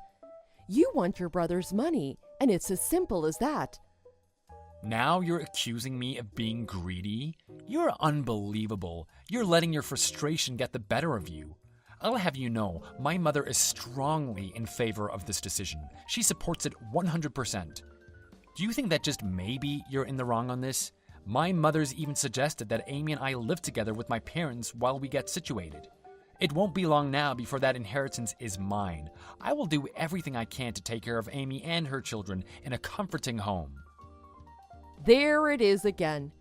You want your brother's money, and it's as simple as that. Now you're accusing me of being greedy? You're unbelievable. You're letting your frustration get the better of you. I'll have you know, my mother is strongly in favor of this decision. She supports it 100%. Do you think that just maybe you're in the wrong on this? My mother's even suggested that Amy and I live together with my parents while we get situated. It won't be long now before that inheritance is mine. I will do everything I can to take care of Amy and her children in a comforting home. There it is again.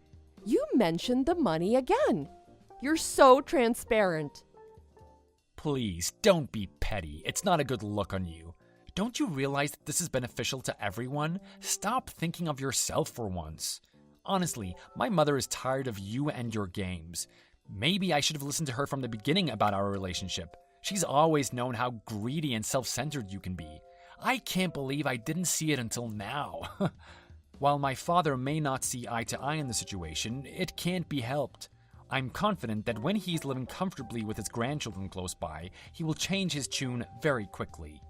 You mentioned the money again. You're so transparent. Please, don't be petty. It's not a good look on you. Don't you realize that this is beneficial to everyone? Stop thinking of yourself for once. Honestly, my mother is tired of you and your games. Maybe I should have listened to her from the beginning about our relationship. She's always known how greedy and self-centered you can be. I can't believe I didn't see it until now. While my father may not see eye to eye in the situation, it can't be helped. I'm confident that when he's living comfortably with his grandchildren close by, he will change his tune very quickly.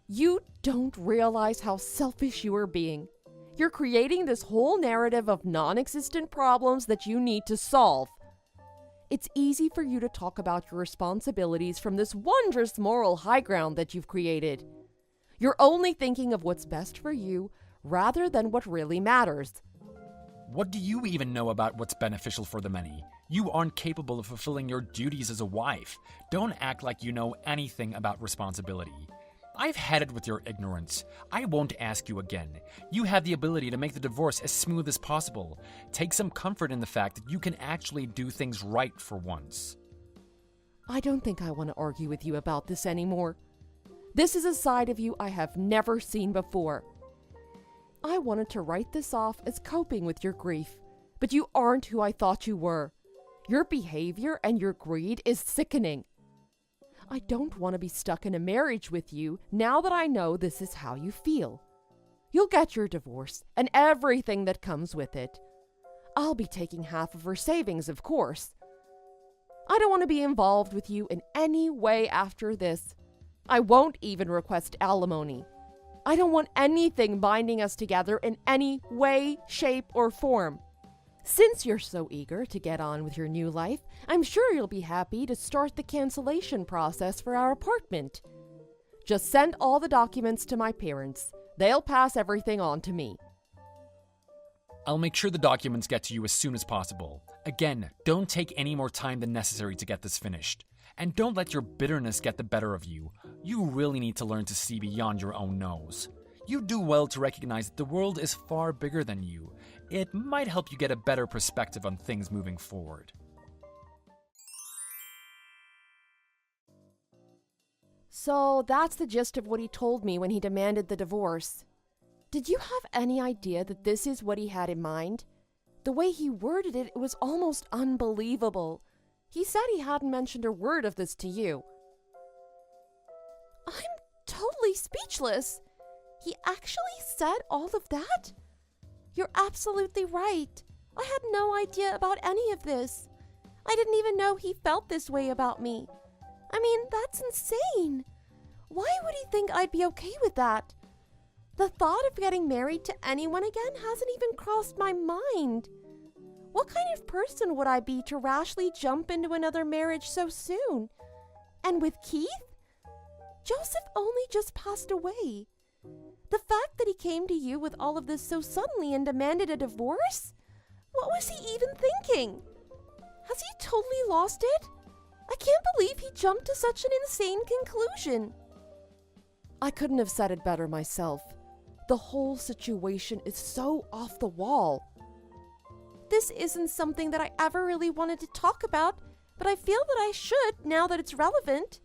You don't realize how selfish you are being. You're creating this whole narrative of non-existent problems that you need to solve. It's easy for you to talk about your responsibilities from this wondrous moral high ground that you've created. You're only thinking of what's best for you rather than what really matters. What do you even know about what's beneficial for the many? You aren't capable of fulfilling your duties as a wife. Don't act like you know anything about responsibility. I've had it with your ignorance. I won't ask you again. You have the ability to make the divorce as smooth as possible. Take some comfort in the fact that you can actually do things right for once. I don't think I want to argue with you about this anymore. This is a side of you I have never seen before. I wanted to write this off as coping with your grief, but you aren't who I thought you were. Your behavior and your greed is sickening. I don't want to be stuck in a marriage with you now that I know this is how you feel. You'll get your divorce and everything that comes with it. I'll be taking half of her savings, of course. I don't want to be involved with you in any way after this. I won't even request alimony. I don't want anything binding us together in any way, shape, or form. Since you're so eager to get on with your new life, I'm sure you'll be happy to start the cancellation process for our apartment. Just send all the documents to my parents. They'll pass everything on to me. I'll make sure the documents get to you as soon as possible. Again, don't take any more time than necessary to get this finished. And don't let your bitterness get the better of you. You really need to learn to see beyond your own nose. You do well to recognize that the world is far bigger than you. It might help you get a better perspective on things moving forward. So that's the gist of what he told me when he demanded the divorce. Did you have any idea that this is what he had in mind? The way he worded it, it was almost unbelievable. He said he hadn't mentioned a word of this to you. I'm totally speechless. He actually said all of that? You're absolutely right. I had no idea about any of this. I didn't even know he felt this way about me. I mean, that's insane. Why would he think I'd be okay with that? The thought of getting married to anyone again hasn't even crossed my mind. What kind of person would I be to rashly jump into another marriage so soon? And with Keith? Joseph only just passed away. The fact that he came to you with all of this so suddenly and demanded a divorce? What was he even thinking? Has he totally lost it? I can't believe he jumped to such an insane conclusion. I couldn't have said it better myself. The whole situation is so off the wall. This isn't something that I ever really wanted to talk about, but I feel that I should now that it's relevant.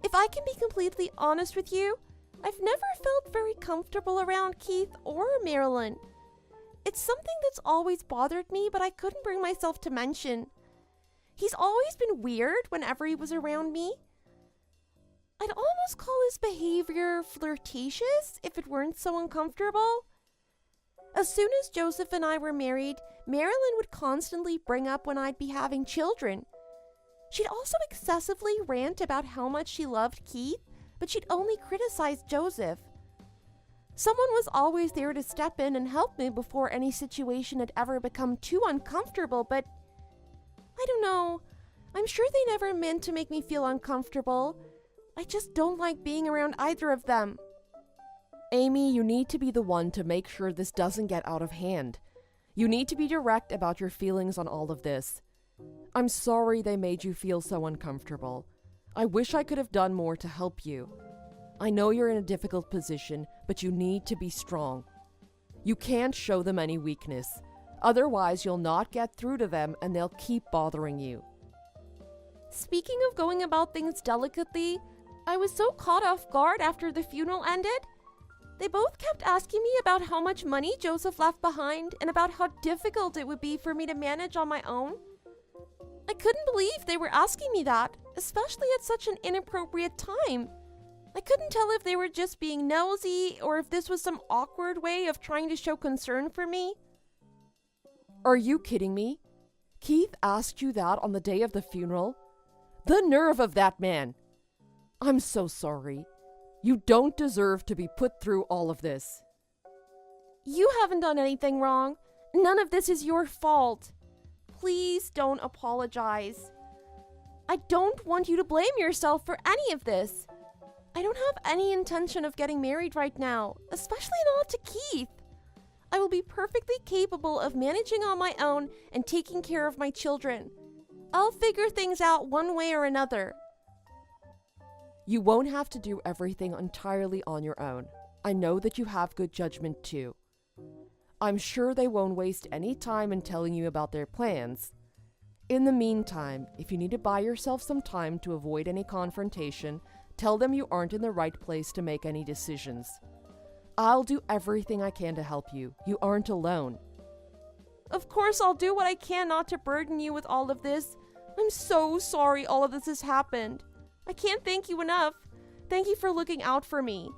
If I can be completely honest with you, I've never felt very comfortable around Keith or Marilyn. It's something that's always bothered me, but I couldn't bring myself to mention. He's always been weird whenever he was around me. I'd almost call his behavior flirtatious if it weren't so uncomfortable. As soon as Joseph and I were married, Marilyn would constantly bring up when I'd be having children. She'd also excessively rant about how much she loved Keith, but she'd only criticize Joseph. Someone was always there to step in and help me before any situation had ever become too uncomfortable, but I don't know. I'm sure they never meant to make me feel uncomfortable. I just don't like being around either of them. Amy, you need to be the one to make sure this doesn't get out of hand. You need to be direct about your feelings on all of this. I'm sorry they made you feel so uncomfortable. I wish I could have done more to help you. I know you're in a difficult position, but you need to be strong. You can't show them any weakness. Otherwise, you'll not get through to them and they'll keep bothering you. Speaking of going about things delicately, I was so caught off guard after the funeral ended. They both kept asking me about how much money Joseph left behind and about how difficult it would be for me to manage on my own. I couldn't believe they were asking me that, especially at such an inappropriate time. I couldn't tell if they were just being nosy or if this was some awkward way of trying to show concern for me. Are you kidding me? Keith asked you that on the day of the funeral? The nerve of that man! I'm so sorry. You don't deserve to be put through all of this. You haven't done anything wrong. None of this is your fault. Please don't apologize. I don't want you to blame yourself for any of this. I don't have any intention of getting married right now, especially not to Keith. I will be perfectly capable of managing on my own and taking care of my children. I'll figure things out one way or another. You won't have to do everything entirely on your own. I know that you have good judgment too. I'm sure they won't waste any time in telling you about their plans. In the meantime, if you need to buy yourself some time to avoid any confrontation, tell them you aren't in the right place to make any decisions. I'll do everything I can to help you. You aren't alone. Of course, I'll do what I can not to burden you with all of this. I'm so sorry all of this has happened. I can't thank you enough. Thank you for looking out for me.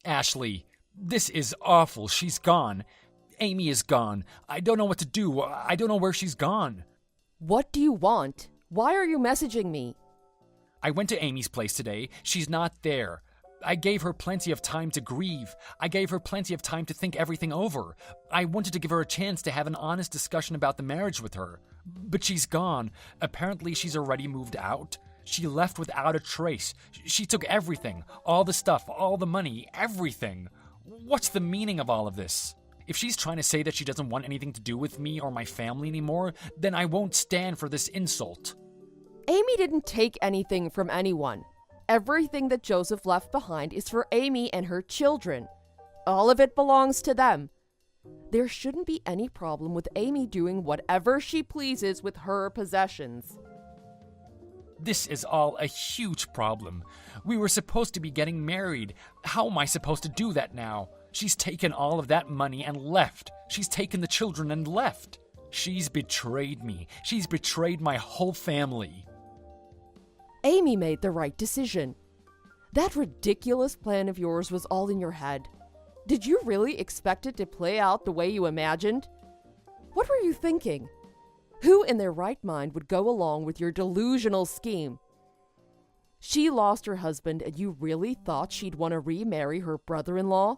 Ashley, this is awful. She's gone. Amy is gone. I don't know what to do. I don't know where she's gone. What do you want? Why are you messaging me? I went to Amy's place today. She's not there. I gave her plenty of time to grieve. I gave her plenty of time to think everything over. I wanted to give her a chance to have an honest discussion about the marriage with her. But she's gone. Apparently she's already moved out. She left without a trace. She took everything. All the stuff, all the money, everything. What's the meaning of all of this? If she's trying to say that she doesn't want anything to do with me or my family anymore, then I won't stand for this insult. Amy didn't take anything from anyone. Everything that Joseph left behind is for Amy and her children. All of it belongs to them. There shouldn't be any problem with Amy doing whatever she pleases with her possessions. This is all a huge problem. We were supposed to be getting married. How am I supposed to do that now? She's taken all of that money and left. She's taken the children and left. She's betrayed me. She's betrayed my whole family. Amy made the right decision. That ridiculous plan of yours was all in your head. Did you really expect it to play out the way you imagined? What were you thinking? Who in their right mind would go along with your delusional scheme? She lost her husband and you really thought she'd want to remarry her brother-in-law?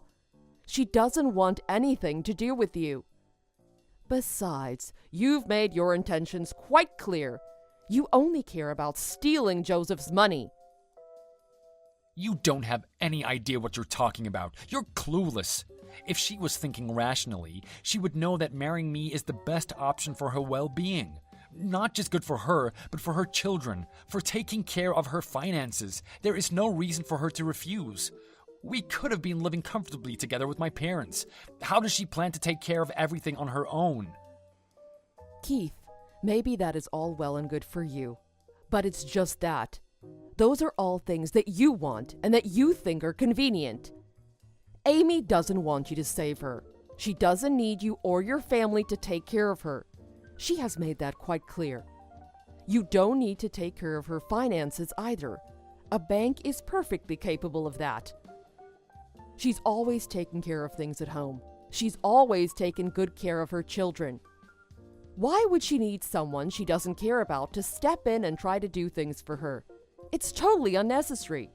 She doesn't want anything to do with you. Besides, you've made your intentions quite clear. You only care about stealing Joseph's money. You don't have any idea what you're talking about. You're clueless. If she was thinking rationally, she would know that marrying me is the best option for her well-being. Not just good for her, but for her children, for taking care of her finances. There is no reason for her to refuse. We could have been living comfortably together with my parents. How does she plan to take care of everything on her own? Keith, maybe that is all well and good for you, but it's just that. Those are all things that you want and that you think are convenient. Amy doesn't want you to save her. She doesn't need you or your family to take care of her. She has made that quite clear. You don't need to take care of her finances either. A bank is perfectly capable of that. She's always taken care of things at home. She's always taken good care of her children. Why would she need someone she doesn't care about to step in and try to do things for her? It's totally unnecessary.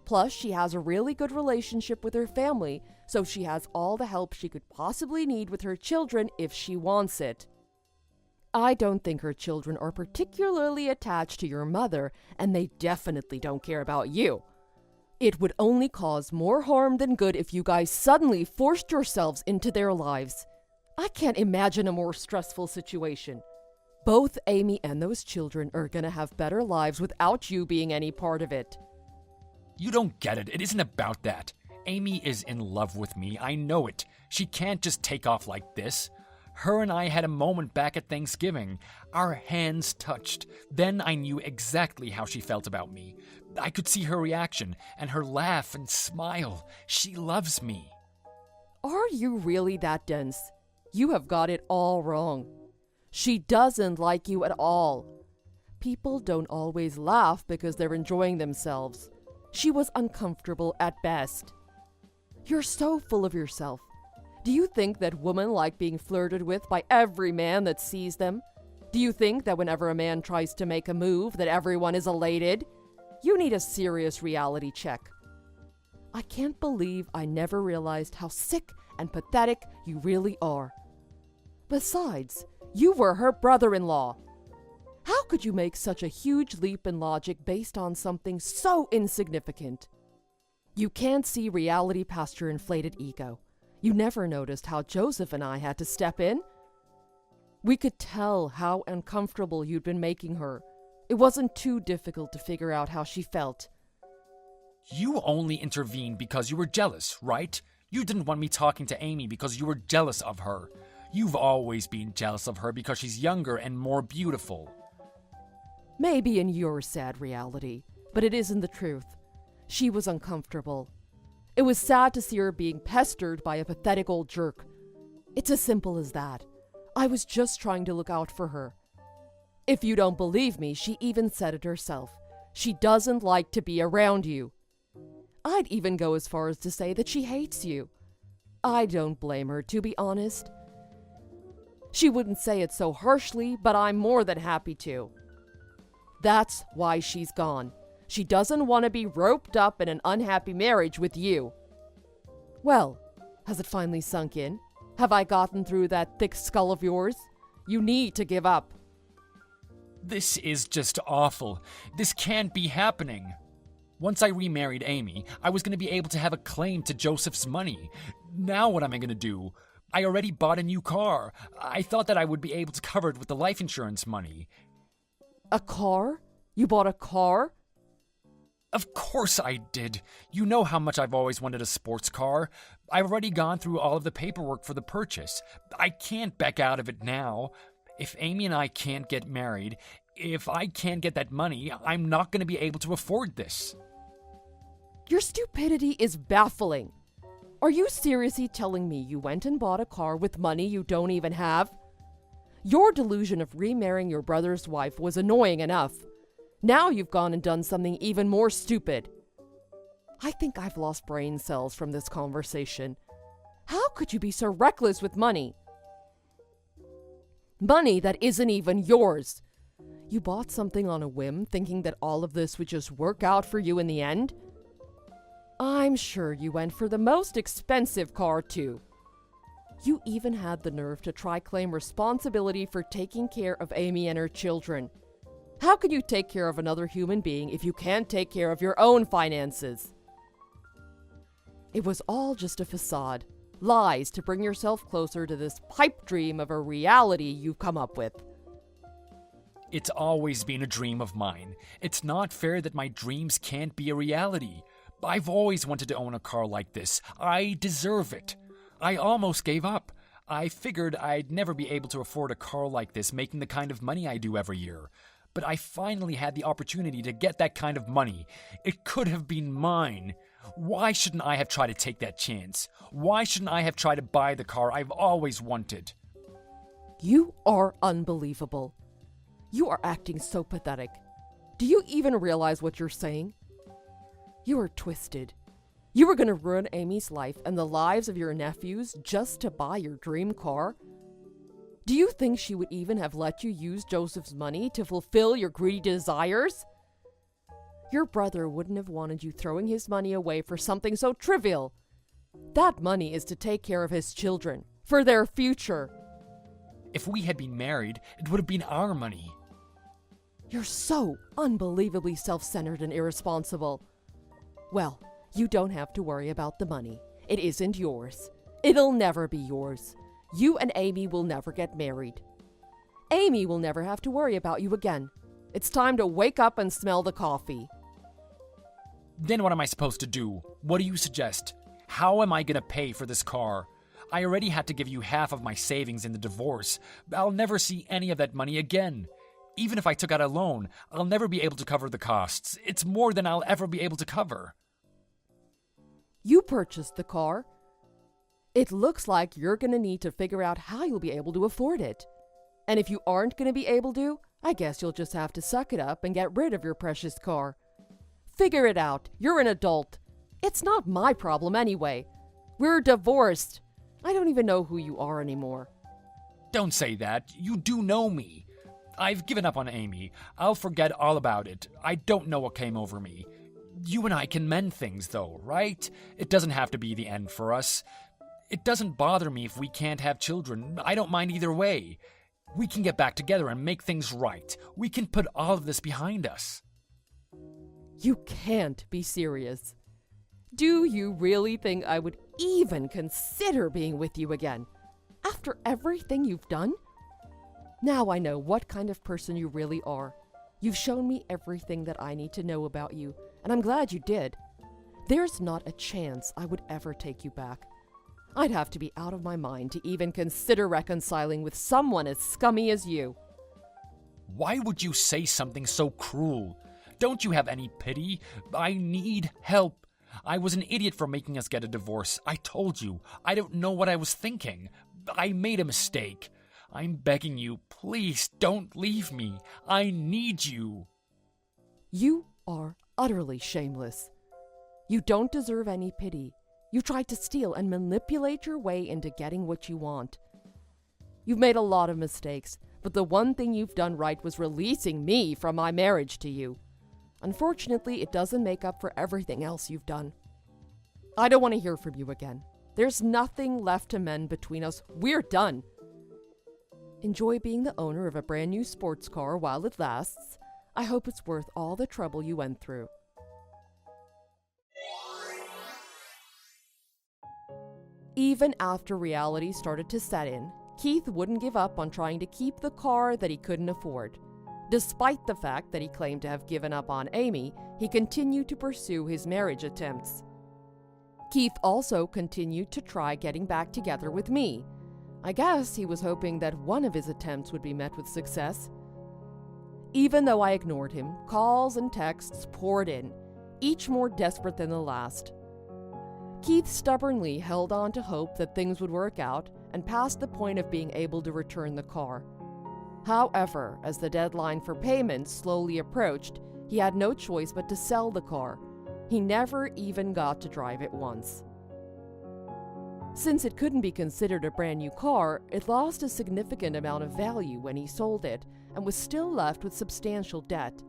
Plus, she has a really good relationship with her family, so she has all the help she could possibly need with her children if she wants it. I don't think her children are particularly attached to your mother, and they definitely don't care about you. It would only cause more harm than good if you guys suddenly forced yourselves into their lives. I can't imagine a more stressful situation. Both Amy and those children are gonna have better lives without you being any part of it. You don't get it. It isn't about that. Amy is in love with me. I know it. She can't just take off like this. Her and I had a moment back at Thanksgiving. Our hands touched. Then I knew exactly how she felt about me. I could see her reaction and her laugh and smile. She loves me. Are you really that dense? You have got it all wrong. She doesn't like you at all. People don't always laugh because they're enjoying themselves. She was uncomfortable at best. You're so full of yourself. Do you think that women like being flirted with by every man that sees them? Do you think that whenever a man tries to make a move that everyone is elated? You need a serious reality check. I can't believe I never realized how sick and pathetic you really are. Besides, you were her brother-in-law. How could you make such a huge leap in logic based on something so insignificant? You can't see reality past your inflated ego. You never noticed how Joseph and I had to step in? We could tell how uncomfortable you'd been making her. It wasn't too difficult to figure out how she felt. You only intervened because you were jealous, right? You didn't want me talking to Amy because you were jealous of her. You've always been jealous of her because she's younger and more beautiful. Maybe in your sad reality, but it isn't the truth. She was uncomfortable. It was sad to see her being pestered by a pathetic old jerk. It's as simple as that. I was just trying to look out for her. If you don't believe me, she even said it herself. She doesn't like to be around you. I'd even go as far as to say that she hates you. I don't blame her, to be honest. She wouldn't say it so harshly, but I'm more than happy to. That's why she's gone. She doesn't want to be roped up in an unhappy marriage with you. Well, has it finally sunk in? Have I gotten through that thick skull of yours? You need to give up. This is just awful. This can't be happening. Once I remarried Amy, I was going to be able to have a claim to Joseph's money. Now what am I going to do? I already bought a new car. I thought that I would be able to cover it with the life insurance money. A car? You bought a car? Of course I did. You know how much I've always wanted a sports car. I've already gone through all of the paperwork for the purchase. I can't back out of it now. If Amy and I can't get married, if I can't get that money, I'm not going to be able to afford this. Your stupidity is baffling. Are you seriously telling me you went and bought a car with money you don't even have? Your delusion of remarrying your brother's wife was annoying enough. Now you've gone and done something even more stupid. I think I've lost brain cells from this conversation. How could you be so reckless with money? Money that isn't even yours. You bought something on a whim, thinking that all of this would just work out for you in the end? I'm sure you went for the most expensive car, too. You even had the nerve to try claim responsibility for taking care of Amy and her children. How can you take care of another human being if you can't take care of your own finances? It was all just a facade. Lies to bring yourself closer to this pipe dream of a reality you've come up with. It's always been a dream of mine. It's not fair that my dreams can't be a reality. I've always wanted to own a car like this. I deserve it. I almost gave up. I figured I'd never be able to afford a car like this making the kind of money I do every year. But I finally had the opportunity to get that kind of money. It could have been mine. Why shouldn't I have tried to take that chance? Why shouldn't I have tried to buy the car I've always wanted? You are unbelievable. You are acting so pathetic. Do you even realize what you're saying? You are twisted. You were going to ruin Amy's life and the lives of your nephews just to buy your dream car? Do you think she would even have let you use Joseph's money to fulfill your greedy desires? Your brother wouldn't have wanted you throwing his money away for something so trivial. That money is to take care of his children, for their future. If we had been married, it would have been our money. You're so unbelievably self-centered and irresponsible. Well, you don't have to worry about the money. It isn't yours. It'll never be yours. You and Amy will never get married. Amy will never have to worry about you again. It's time to wake up and smell the coffee. Then what am I supposed to do? What do you suggest? How am I going to pay for this car? I already had to give you half of my savings in the divorce. I'll never see any of that money again. Even if I took out a loan, I'll never be able to cover the costs. It's more than I'll ever be able to cover. You purchased the car. It looks like you're going to need to figure out how you'll be able to afford it. And if you aren't going to be able to, I guess you'll just have to suck it up and get rid of your precious car. Figure it out. You're an adult. It's not my problem anyway. We're divorced. I don't even know who you are anymore. Don't say that. You do know me. I've given up on Amy. I'll forget all about it. I don't know what came over me. You and I can mend things, though, right? It doesn't have to be the end for us. It doesn't bother me if we can't have children. I don't mind either way. We can get back together and make things right. We can put all of this behind us. You can't be serious. Do you really think I would even consider being with you again? After everything you've done? Now I know what kind of person you really are. You've shown me everything that I need to know about you, and I'm glad you did. There's not a chance I would ever take you back. I'd have to be out of my mind to even consider reconciling with someone as scummy as you. Why would you say something so cruel? Don't you have any pity? I need help. I was an idiot for making us get a divorce. I told you. I don't know what I was thinking. I made a mistake. I'm begging you, please don't leave me. I need you. You are utterly shameless. You don't deserve any pity. You tried to steal and manipulate your way into getting what you want. You've made a lot of mistakes, but the one thing you've done right was releasing me from my marriage to you. Unfortunately, it doesn't make up for everything else you've done. I don't want to hear from you again. There's nothing left to mend between us. We're done. Enjoy being the owner of a brand new sports car while it lasts. I hope it's worth all the trouble you went through. Even after reality started to set in, Keith wouldn't give up on trying to keep the car that he couldn't afford. Despite the fact that he claimed to have given up on Amy, he continued to pursue his marriage attempts. Keith also continued to try getting back together with me. I guess he was hoping that one of his attempts would be met with success. Even though I ignored him, calls and texts poured in, each more desperate than the last. Keith stubbornly held on to hope that things would work out and past the point of being able to return the car. However, as the deadline for payment slowly approached, he had no choice but to sell the car. He never even got to drive it once. Since it couldn't be considered a brand new car, it lost a significant amount of value when he sold it and was still left with substantial debt.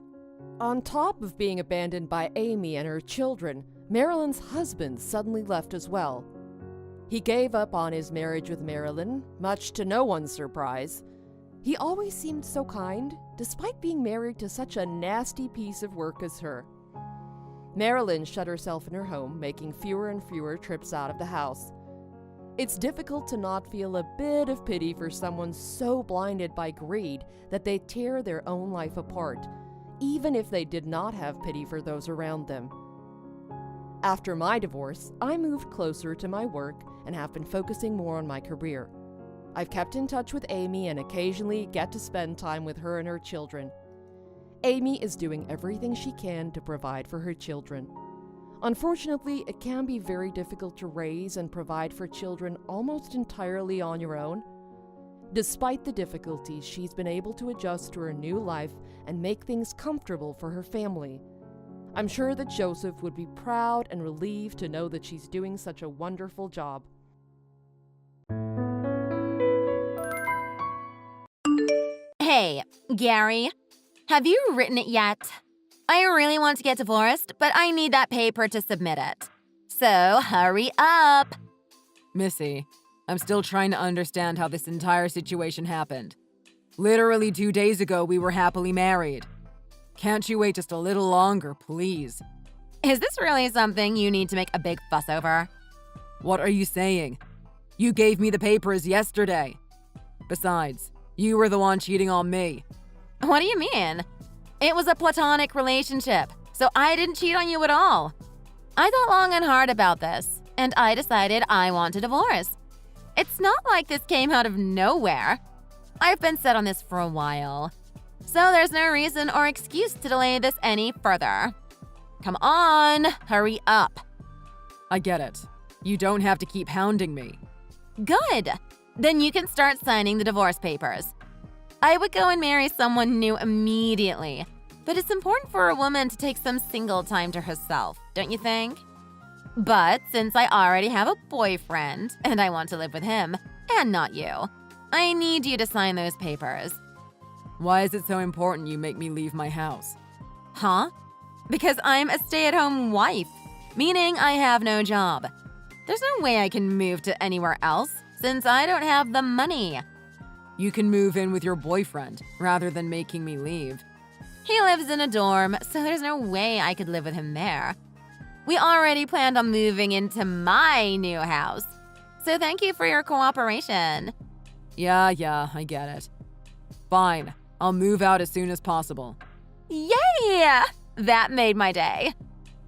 On top of being abandoned by Amy and her children, Marilyn's husband suddenly left as well. He gave up on his marriage with Marilyn, much to no one's surprise. He always seemed so kind, despite being married to such a nasty piece of work as her. Marilyn shut herself in her home, making fewer and fewer trips out of the house. It's difficult to not feel a bit of pity for someone so blinded by greed that they tear their own life apart, even if they did not have pity for those around them. After my divorce, I moved closer to my work and have been focusing more on my career. I've kept in touch with Amy and occasionally get to spend time with her and her children. Amy is doing everything she can to provide for her children. Unfortunately, it can be very difficult to raise and provide for children almost entirely on your own. Despite the difficulties, she's been able to adjust to her new life and make things comfortable for her family. I'm sure that Joseph would be proud and relieved to know that she's doing such a wonderful job. Hey, Gary, have you written it yet? I really want to get divorced, but I need that paper to submit it. So hurry up. Missy, I'm still trying to understand how this entire situation happened. Literally 2 days ago, we were happily married. Can't you wait just a little longer, please? Is this really something you need to make a big fuss over? What are you saying? You gave me the papers yesterday. Besides, you were the one cheating on me. What do you mean? It was a platonic relationship, so I didn't cheat on you at all. I thought long and hard about this, and I decided I want a divorce. It's not like this came out of nowhere. I've been set on this for a while. So there's no reason or excuse to delay this any further. Come on, hurry up. I get it. You don't have to keep hounding me. Good. Then you can start signing the divorce papers. I would go and marry someone new immediately, but it's important for a woman to take some single time to herself, don't you think? But since I already have a boyfriend and I want to live with him, and not you, I need you to sign those papers. Why is it so important you make me leave my house? Huh? Because I'm a stay-at-home wife, meaning I have no job. There's no way I can move to anywhere else since I don't have the money. You can move in with your boyfriend rather than making me leave. He lives in a dorm, so there's no way I could live with him there. We already planned on moving into my new house, so thank you for your cooperation. Yeah, I get it. Fine, I'll move out as soon as possible. Yay! That made my day.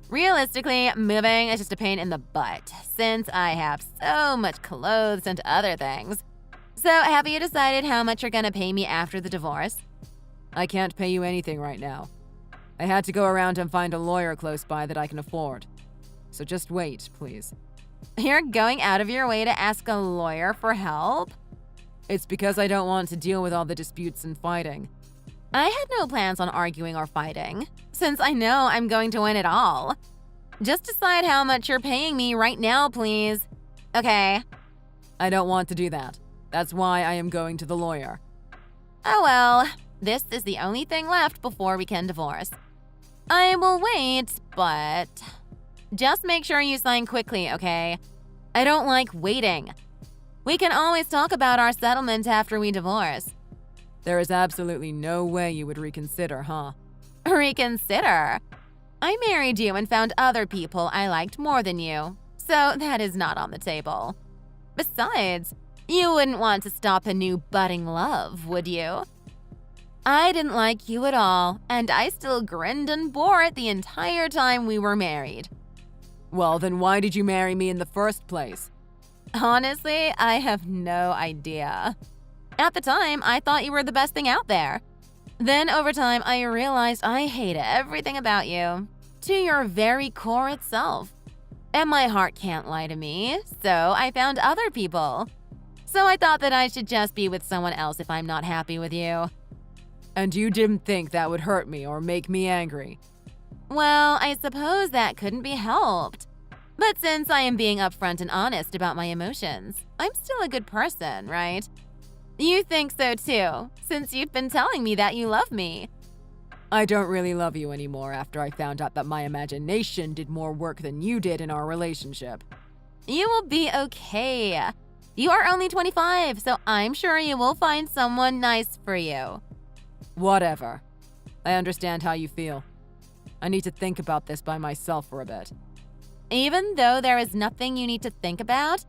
Realistically, moving is just a pain in the butt, since I have so much clothes and other things. So have you decided how much you're gonna pay me after the divorce? I can't pay you anything right now. I had to go around and find a lawyer close by that I can afford. So just wait, please. You're going out of your way to ask a lawyer for help? It's because I don't want to deal with all the disputes and fighting. I had no plans on arguing or fighting, since I know I'm going to win it all. Just decide how much you're paying me right now, please. Okay. I don't want to do that. That's why I am going to the lawyer. Oh well, this is the only thing left before we can divorce. I will wait, but just make sure you sign quickly, okay? I don't like waiting. We can always talk about our settlement after we divorce. There is absolutely no way you would reconsider, huh? Reconsider? I married you and found other people I liked more than you, so that is not on the table. Besides, you wouldn't want to stop a new budding love, would you? I didn't like you at all, and I still grinned and bore it the entire time we were married. Well, then why did you marry me in the first place? Honestly, I have no idea. At the time, I thought you were the best thing out there. Then over time, I realized I hated everything about you, to your very core itself. And my heart can't lie to me, so I found other people. So I thought that I should just be with someone else if I'm not happy with you. And you didn't think that would hurt me or make me angry? Well, I suppose that couldn't be helped. But since I am being upfront and honest about my emotions, I'm still a good person, right? You think so too, since you've been telling me that you love me. I don't really love you anymore after I found out that my imagination did more work than you did in our relationship. You will be okay. You are only 25, so I'm sure you will find someone nice for you. Whatever. I understand how you feel. I need to think about this by myself for a bit. Even though there is nothing you need to think about,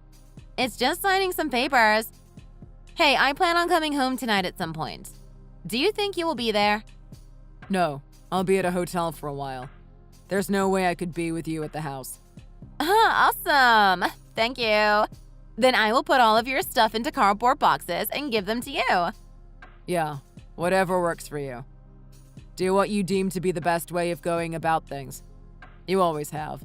it's just signing some papers. Hey, I plan on coming home tonight at some point. Do you think you will be there? No, I'll be at a hotel for a while. There's no way I could be with you at the house. Awesome. Thank you. Then I will put all of your stuff into cardboard boxes and give them to you. Yeah, whatever works for you. Do what you deem to be the best way of going about things. You always have.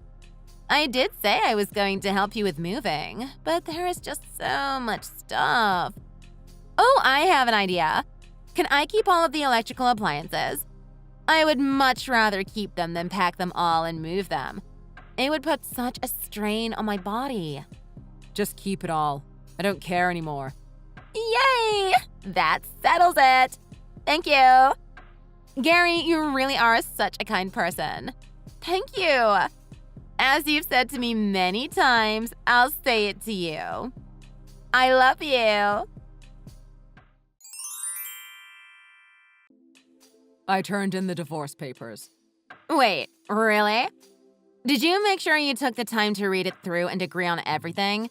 I did say I was going to help you with moving, but there is just so much stuff. Oh, I have an idea. Can I keep all of the electrical appliances? I would much rather keep them than pack them all and move them. It would put such a strain on my body. Just keep it all. I don't care anymore. Yay! That settles it. Thank you. Gary, you really are such a kind person. Thank you. As you've said to me many times, I'll say it to you. I love you. I turned in the divorce papers. Wait, really? Did you make sure you took the time to read it through and agree on everything?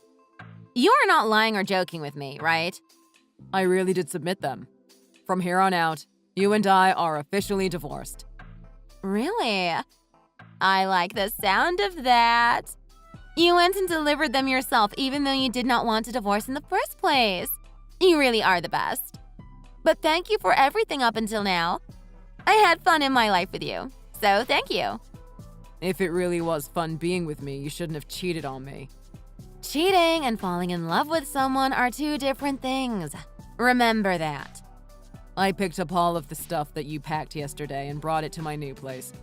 You are not lying or joking with me, right? I really did submit them. From here on out, you and I are officially divorced. Really? I like the sound of that. You went and delivered them yourself even though you did not want to divorce in the first place. You really are the best. But thank you for everything up until now. I had fun in my life with you, so thank you. If it really was fun being with me, you shouldn't have cheated on me. Cheating and falling in love with someone are two different things. Remember that. I picked up all of the stuff that you packed yesterday and brought it to my new place.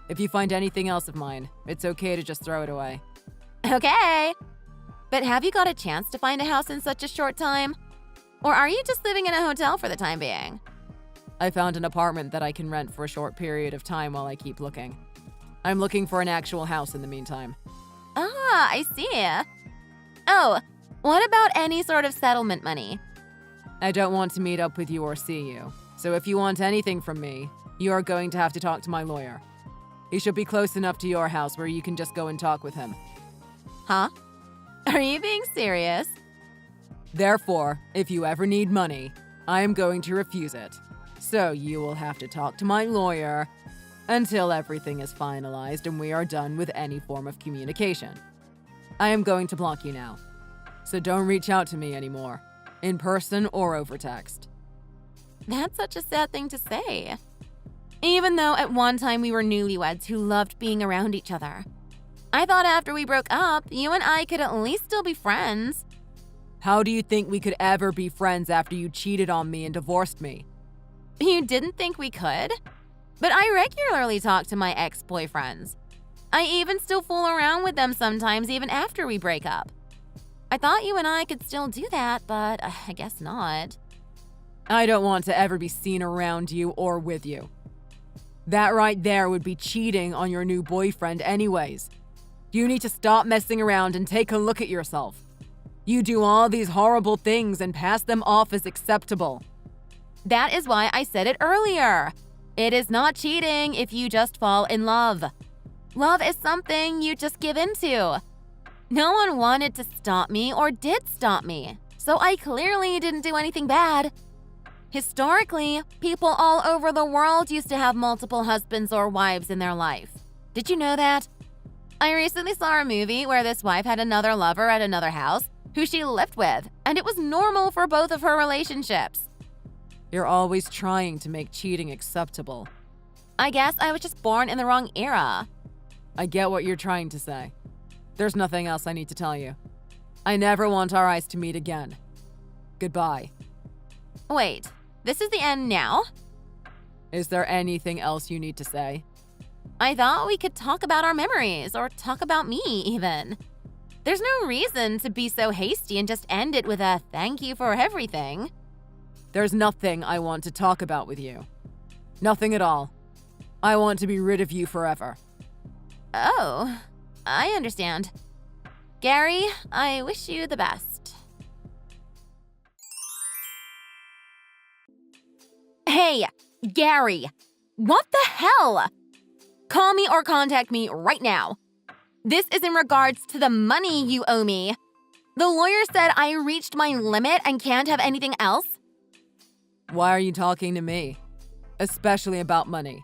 If you find anything else of mine, it's okay to just throw it away. Okay. But have you got a chance to find a house in such a short time? Or are you just living in a hotel for the time being? I found an apartment that I can rent for a short period of time while I keep looking. I'm looking for an actual house in the meantime. Ah, I see. Oh, what about any sort of settlement money? I don't want to meet up with you or see you, so if you want anything from me, you are going to have to talk to my lawyer. He should be close enough to your house where you can just go and talk with him. Huh? Are you being serious? Therefore, if you ever need money, I am going to refuse it. So you will have to talk to my lawyer until everything is finalized and we are done with any form of communication. I am going to block you now, so don't reach out to me anymore, in person or over text. That's such a sad thing to say. Even though at one time we were newlyweds who loved being around each other. I thought after we broke up, you and I could at least still be friends. How do you think we could ever be friends after you cheated on me and divorced me? You didn't think we could? But I regularly talk to my ex-boyfriends. I even still fool around with them sometimes even after we break up. I thought you and I could still do that, but I guess not. I don't want to ever be seen around you or with you. That right there would be cheating on your new boyfriend anyways. You need to stop messing around and take a look at yourself. You do all these horrible things and pass them off as acceptable. That is why I said it earlier. It is not cheating if you just fall in love. Love is something you just give into. No one wanted to stop me or did stop me, so I clearly didn't do anything bad. Historically, people all over the world used to have multiple husbands or wives in their life. Did you know that? I recently saw a movie where this wife had another lover at another house who she lived with, and it was normal for both of her relationships. You're always trying to make cheating acceptable. I guess I was just born in the wrong era. I get what you're trying to say. There's nothing else I need to tell you. I never want our eyes to meet again. Goodbye. Wait, this is the end now? Is there anything else you need to say? I thought we could talk about our memories, or talk about me, even. There's no reason to be so hasty and just end it with a thank you for everything. There's nothing I want to talk about with you. Nothing at all. I want to be rid of you forever. Oh, I understand. Gary, I wish you the best. Hey, Gary, what the hell? Call me or contact me right now. This is in regards to the money you owe me. The lawyer said I reached my limit and can't have anything else. Why are you talking to me? Especially about money.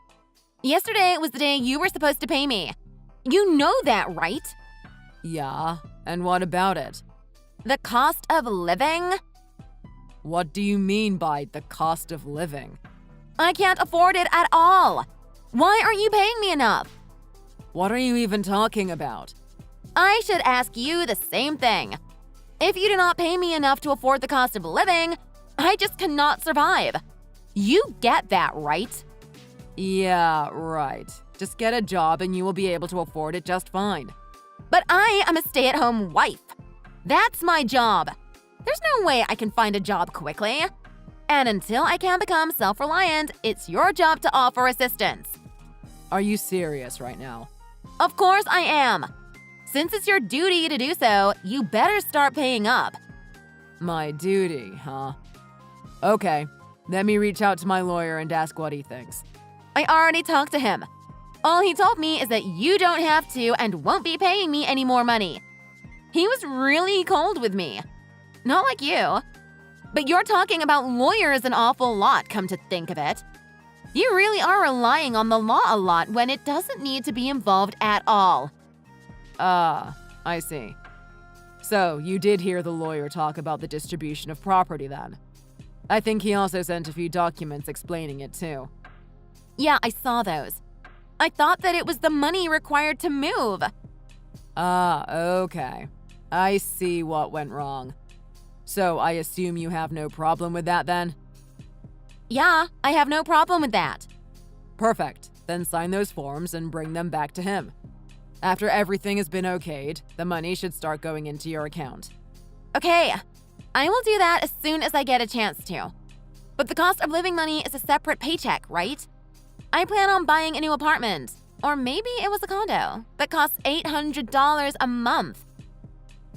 Yesterday was the day you were supposed to pay me. You know that, right? Yeah, and what about it? The cost of living? What do you mean by the cost of living? I can't afford it at all. Why aren't you paying me enough? What are you even talking about? I should ask you the same thing. If you do not pay me enough to afford the cost of living, I just cannot survive. You get that, right? Yeah, right. Just get a job and you will be able to afford it just fine. But I am a stay-at-home wife. That's my job. There's no way I can find a job quickly. And until I can become self-reliant, it's your job to offer assistance. Are you serious right now? Of course I am. Since it's your duty to do so, you better start paying up. My duty, huh? Okay, let me reach out to my lawyer and ask what he thinks. I already talked to him. All he told me is that you don't have to and won't be paying me any more money. He was really cold with me. Not like you. But you're talking about lawyers an awful lot, come to think of it. You really are relying on the law a lot when it doesn't need to be involved at all. I see. So, you did hear the lawyer talk about the distribution of property then? I think he also sent a few documents explaining it too. Yeah, I saw those. I thought that it was the money required to move. Okay. I see what went wrong. So, I assume you have no problem with that then? Yeah, I have no problem with that. Perfect. Then sign those forms and bring them back to him. After everything has been okayed, the money should start going into your account. Okay, I will do that as soon as I get a chance to. But the cost of living money is a separate paycheck, right? I plan on buying a new apartment, or maybe it was a condo, that costs $800 a month.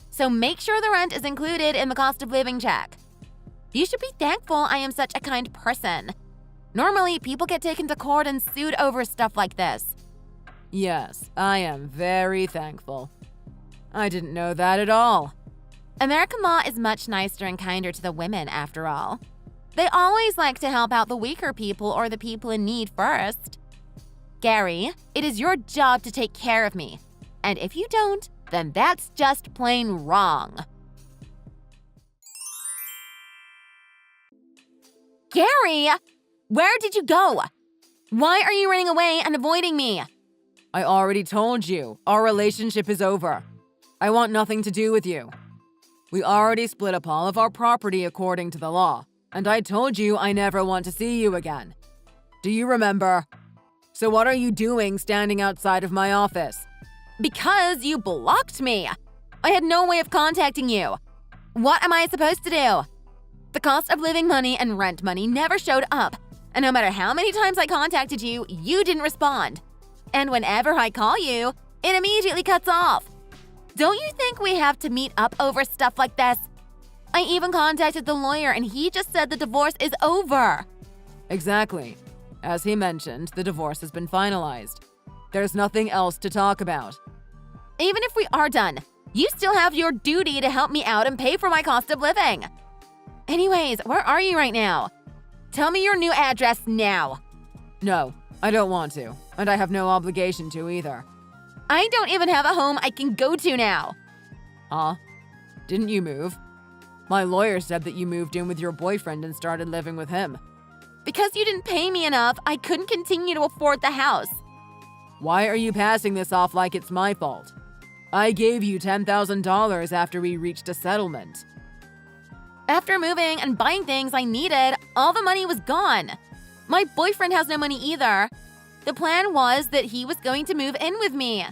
So make sure the rent is included in the cost of living check. You should be thankful I am such a kind person. Normally, people get taken to court and sued over stuff like this. Yes, I am very thankful. I didn't know that at all. American law is much nicer and kinder to the women, after all. They always like to help out the weaker people or the people in need first. Gary, it is your job to take care of me. And if you don't, then that's just plain wrong. Gary, where did you go? Why are you running away and avoiding me? I already told you, our relationship is over. I want nothing to do with you. We already split up all of our property according to the law, and I told you I never want to see you again. Do you remember? So what are you doing standing outside of my office? Because you blocked me. I had no way of contacting you. What am I supposed to do? The cost of living money and rent money never showed up, and no matter how many times I contacted you, you didn't respond. And whenever I call you, it immediately cuts off. Don't you think we have to meet up over stuff like this? I even contacted the lawyer and he just said the divorce is over. Exactly. As he mentioned, the divorce has been finalized. There's nothing else to talk about. Even if we are done, you still have your duty to help me out and pay for my cost of living. Anyways, where are you right now? Tell me your new address now. No, I don't want to, and I have no obligation to either. I don't even have a home I can go to now. Huh? Didn't you move? My lawyer said that you moved in with your boyfriend and started living with him. Because you didn't pay me enough, I couldn't continue to afford the house. Why are you passing this off like it's my fault? I gave you $10,000 after we reached a settlement. After moving and buying things I needed, all the money was gone. My boyfriend has no money either. The plan was that he was going to move in with me.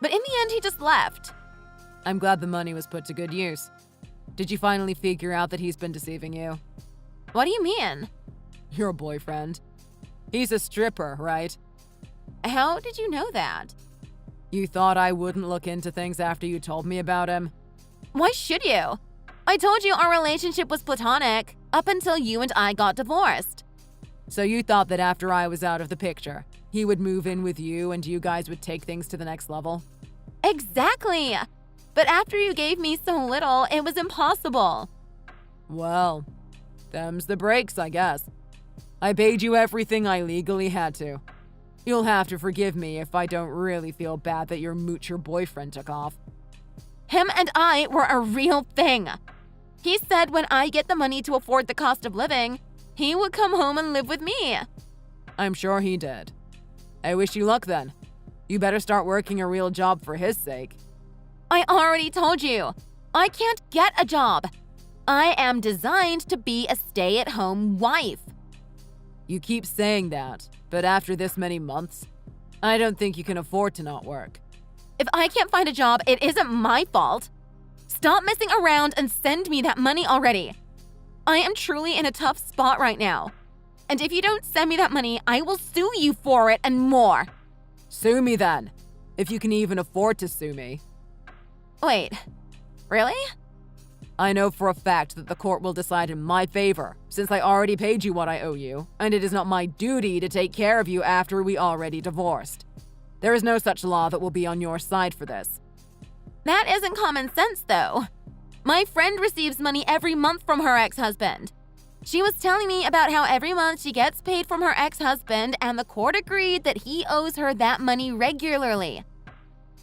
But in the end, he just left. I'm glad the money was put to good use. Did you finally figure out that he's been deceiving you? What do you mean? Your boyfriend. He's a stripper, right? How did you know that? You thought I wouldn't look into things after you told me about him? Why should you? I told you our relationship was platonic up until you and I got divorced. So you thought that after I was out of the picture, he would move in with you and you guys would take things to the next level? Exactly! But after you gave me so little, it was impossible. Well, them's the breaks, I guess. I paid you everything I legally had to. You'll have to forgive me if I don't really feel bad that your moocher boyfriend took off. Him and I were a real thing. He said when I get the money to afford the cost of living, he would come home and live with me. I'm sure he did. I wish you luck then. You better start working a real job for his sake. I already told you. I can't get a job. I am designed to be a stay-at-home wife. You keep saying that, but after this many months, I don't think you can afford to not work. If I can't find a job, it isn't my fault. Stop messing around and send me that money already. I am truly in a tough spot right now. And if you don't send me that money, I will sue you for it and more. Sue me then, if you can even afford to sue me. Wait, really? I know for a fact that the court will decide in my favor, since I already paid you what I owe you, and it is not my duty to take care of you after we already divorced. There is no such law that will be on your side for this. That isn't common sense, though. My friend receives money every month from her ex-husband. She was telling me about how every month she gets paid from her ex-husband, and the court agreed that he owes her that money regularly.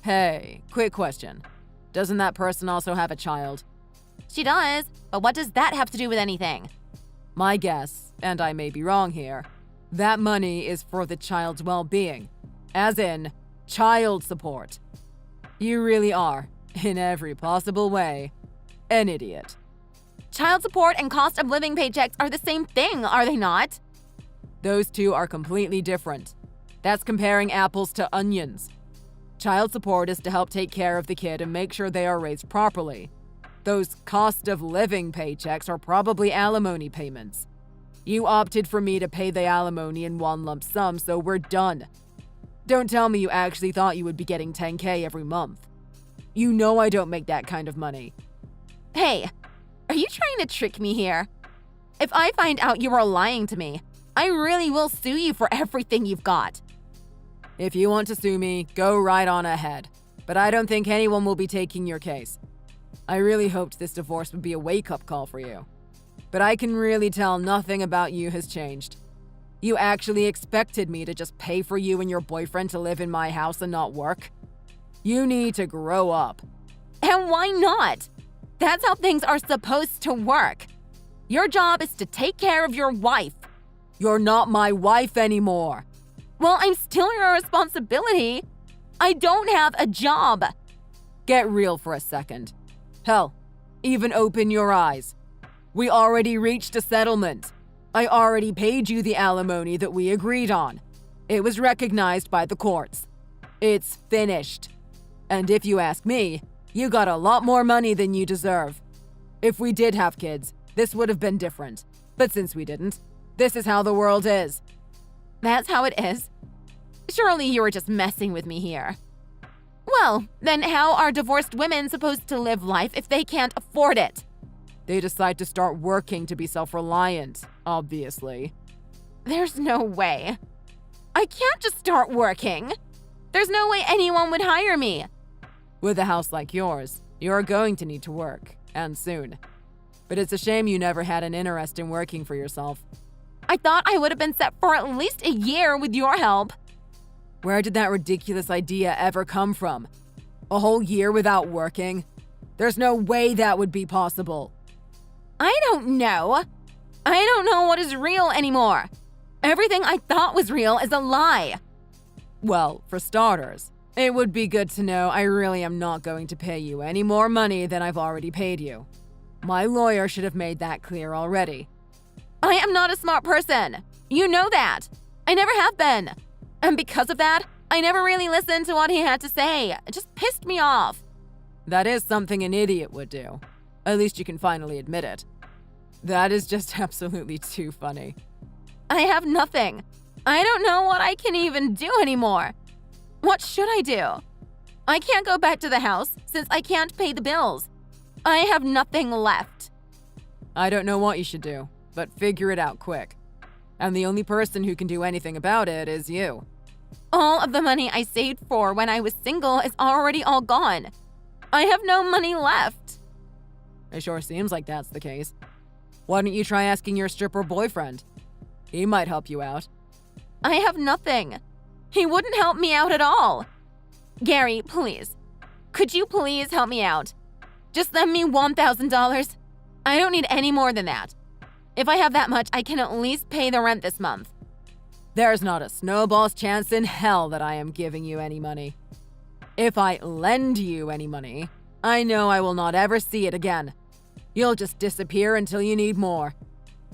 Hey, quick question. Doesn't that person also have a child? She does, but what does that have to do with anything? My guess, and I may be wrong here, that money is for the child's well-being, as in child support. You really are, in every possible way, an idiot. Child support and cost of living paychecks are the same thing, are they not? Those two are completely different. That's comparing apples to onions. Child support is to help take care of the kid and make sure they are raised properly. Those cost of living paychecks are probably alimony payments. You opted for me to pay the alimony in one lump sum, so we're done. Don't tell me you actually thought you would be getting $10K every month. You know I don't make that kind of money. Hey, are you trying to trick me here? If I find out you are lying to me, I really will sue you for everything you've got. If you want to sue me, go right on ahead. But I don't think anyone will be taking your case. I really hoped this divorce would be a wake-up call for you. But I can really tell nothing about you has changed. You actually expected me to just pay for you and your boyfriend to live in my house and not work? You need to grow up. And why not? That's how things are supposed to work. Your job is to take care of your wife. You're not my wife anymore. Well, I'm still your responsibility. I don't have a job. Get real for a second. Hell, even open your eyes. We already reached a settlement. I already paid you the alimony that we agreed on. It was recognized by the courts. It's finished. And if you ask me, you got a lot more money than you deserve. If we did have kids, this would have been different. But since we didn't, this is how the world is. That's how it is? Surely you were just messing with me here. Well, then how are divorced women supposed to live life if they can't afford it? They decide to start working to be self-reliant, obviously. There's no way. I can't just start working. There's no way anyone would hire me. With a house like yours, you're going to need to work, and soon. But it's a shame you never had an interest in working for yourself. I thought I would have been set for at least a year with your help. Where did that ridiculous idea ever come from? A whole year without working? There's no way that would be possible. I don't know. I don't know what is real anymore. Everything I thought was real is a lie. Well, for starters, it would be good to know I really am not going to pay you any more money than I've already paid you. My lawyer should have made that clear already. I am not a smart person. You know that. I never have been. And because of that, I never really listened to what he had to say. It just pissed me off. That is something an idiot would do. At least you can finally admit it. That is just absolutely too funny. I have nothing. I don't know what I can even do anymore. What should I do? I can't go back to the house since I can't pay the bills. I have nothing left. I don't know what you should do, but figure it out quick. And the only person who can do anything about it is you. All of the money I saved for when I was single is already all gone. I have no money left. It sure seems like that's the case. Why don't you try asking your stripper boyfriend? He might help you out. I have nothing. He wouldn't help me out at all. Gary, please. Could you please help me out? Just lend me $1,000. I don't need any more than that. If I have that much, I can at least pay the rent this month. There's not a snowball's chance in hell that I am giving you any money. If I lend you any money, I know I will not ever see it again. You'll just disappear until you need more.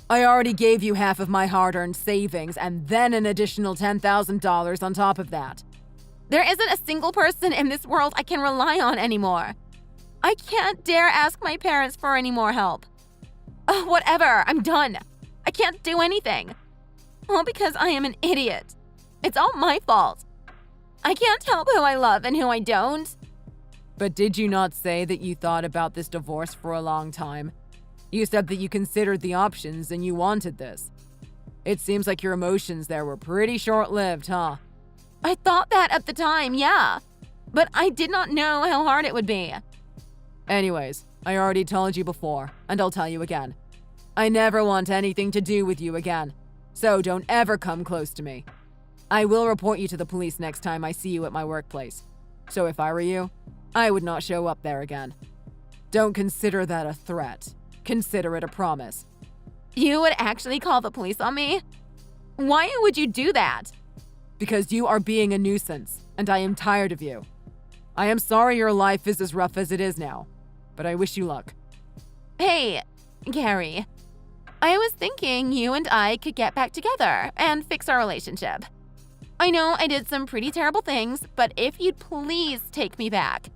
I already gave you half of my hard-earned savings and then an additional $10,000 on top of that. There isn't a single person in this world I can rely on anymore. I can't dare ask my parents for any more help. Whatever, I'm done. I can't do anything. All because I am an idiot. It's all my fault. I can't help who I love and who I don't. But did you not say that you thought about this divorce for a long time? You said that you considered the options and you wanted this. It seems like your emotions there were pretty short-lived, huh? I thought that at the time, yeah. But I did not know how hard it would be. Anyways, I already told you before, and I'll tell you again. I never want anything to do with you again, so don't ever come close to me. I will report you to the police next time I see you at my workplace. So if I were you, I would not show up there again. Don't consider that a threat. Consider it a promise. You would actually call the police on me? Why would you do that? Because you are being a nuisance, and I am tired of you. I am sorry your life is as rough as it is now, but I wish you luck. Hey, Gary. I was thinking you and I could get back together and fix our relationship. I know I did some pretty terrible things, but if you'd please take me back.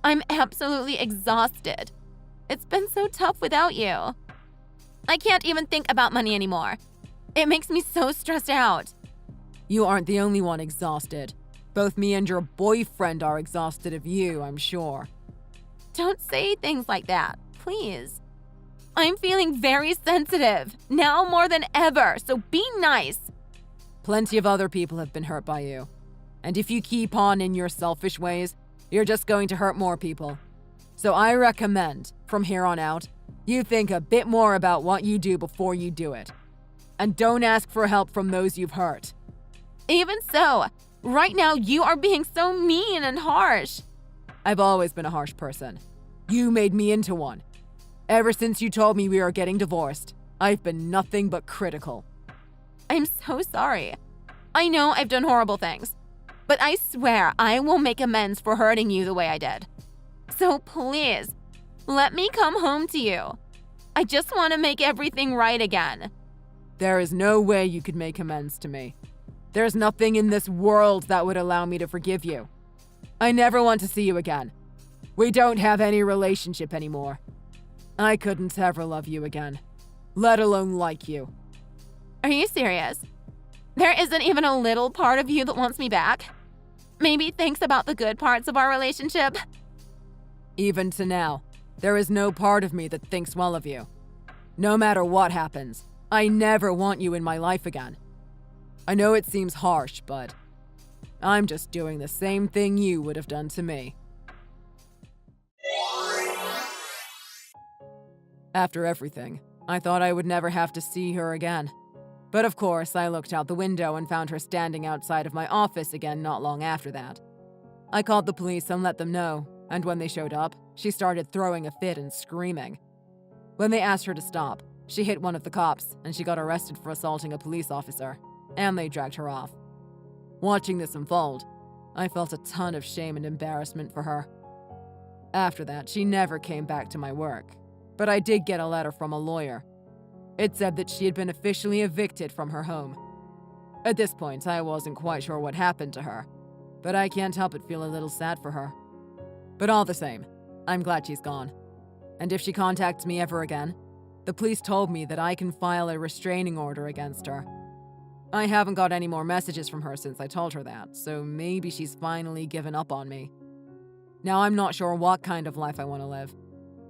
I'm absolutely exhausted. It's been so tough without you. I can't even think about money anymore. It makes me so stressed out. You aren't the only one exhausted. Both me and your boyfriend are exhausted of you, I'm sure. Don't say things like that, please. I'm feeling very sensitive, now more than ever, so be nice. Plenty of other people have been hurt by you. And if you keep on in your selfish ways, you're just going to hurt more people. So I recommend, from here on out, you think a bit more about what you do before you do it. And don't ask for help from those you've hurt. Even so, right now you are being so mean and harsh. I've always been a harsh person. You made me into one. Ever since you told me we were getting divorced, I've been nothing but critical. I'm so sorry. I know I've done horrible things, but I swear I will make amends for hurting you the way I did. So please, let me come home to you. I just want to make everything right again. There is no way you could make amends to me. There's nothing in this world that would allow me to forgive you. I never want to see you again. We don't have any relationship anymore. I couldn't ever love you again, let alone like you. Are you serious? There isn't even a little part of you that wants me back? Maybe thinks about the good parts of our relationship? Even to now, there is no part of me that thinks well of you. No matter what happens, I never want you in my life again. I know it seems harsh, but I'm just doing the same thing you would have done to me. After everything, I thought I would never have to see her again. But of course, I looked out the window and found her standing outside of my office again not long after that. I called the police and let them know, and when they showed up, she started throwing a fit and screaming. When they asked her to stop, she hit one of the cops and she got arrested for assaulting a police officer, and they dragged her off. Watching this unfold, I felt a ton of shame and embarrassment for her. After that, she never came back to my work, but I did get a letter from a lawyer. It said that she had been officially evicted from her home. At this point, I wasn't quite sure what happened to her, but I can't help but feel a little sad for her. But all the same, I'm glad she's gone. And if she contacts me ever again, the police told me that I can file a restraining order against her. I haven't got any more messages from her since I told her that, so maybe she's finally given up on me. Now I'm not sure what kind of life I want to live,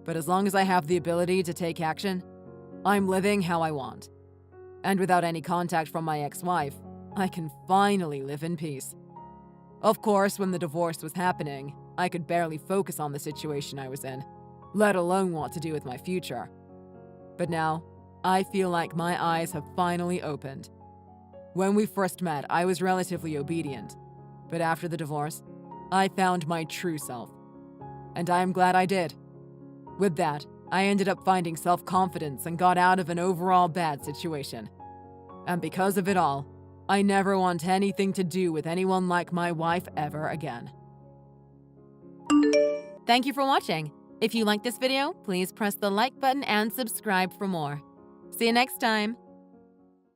but as long as I have the ability to take action, I'm living how I want. And without any contact from my ex-wife, I can finally live in peace. Of course, when the divorce was happening, I could barely focus on the situation I was in, let alone what to do with my future. But now, I feel like my eyes have finally opened. When we first met, I was relatively obedient, but after the divorce, I found my true self. And I am glad I did. With that, I ended up finding self-confidence and got out of an overall bad situation. And because of it all, I never want anything to do with anyone like my wife ever again. Thank you for watching. If you liked this video, please press the like button and subscribe for more. See you next time.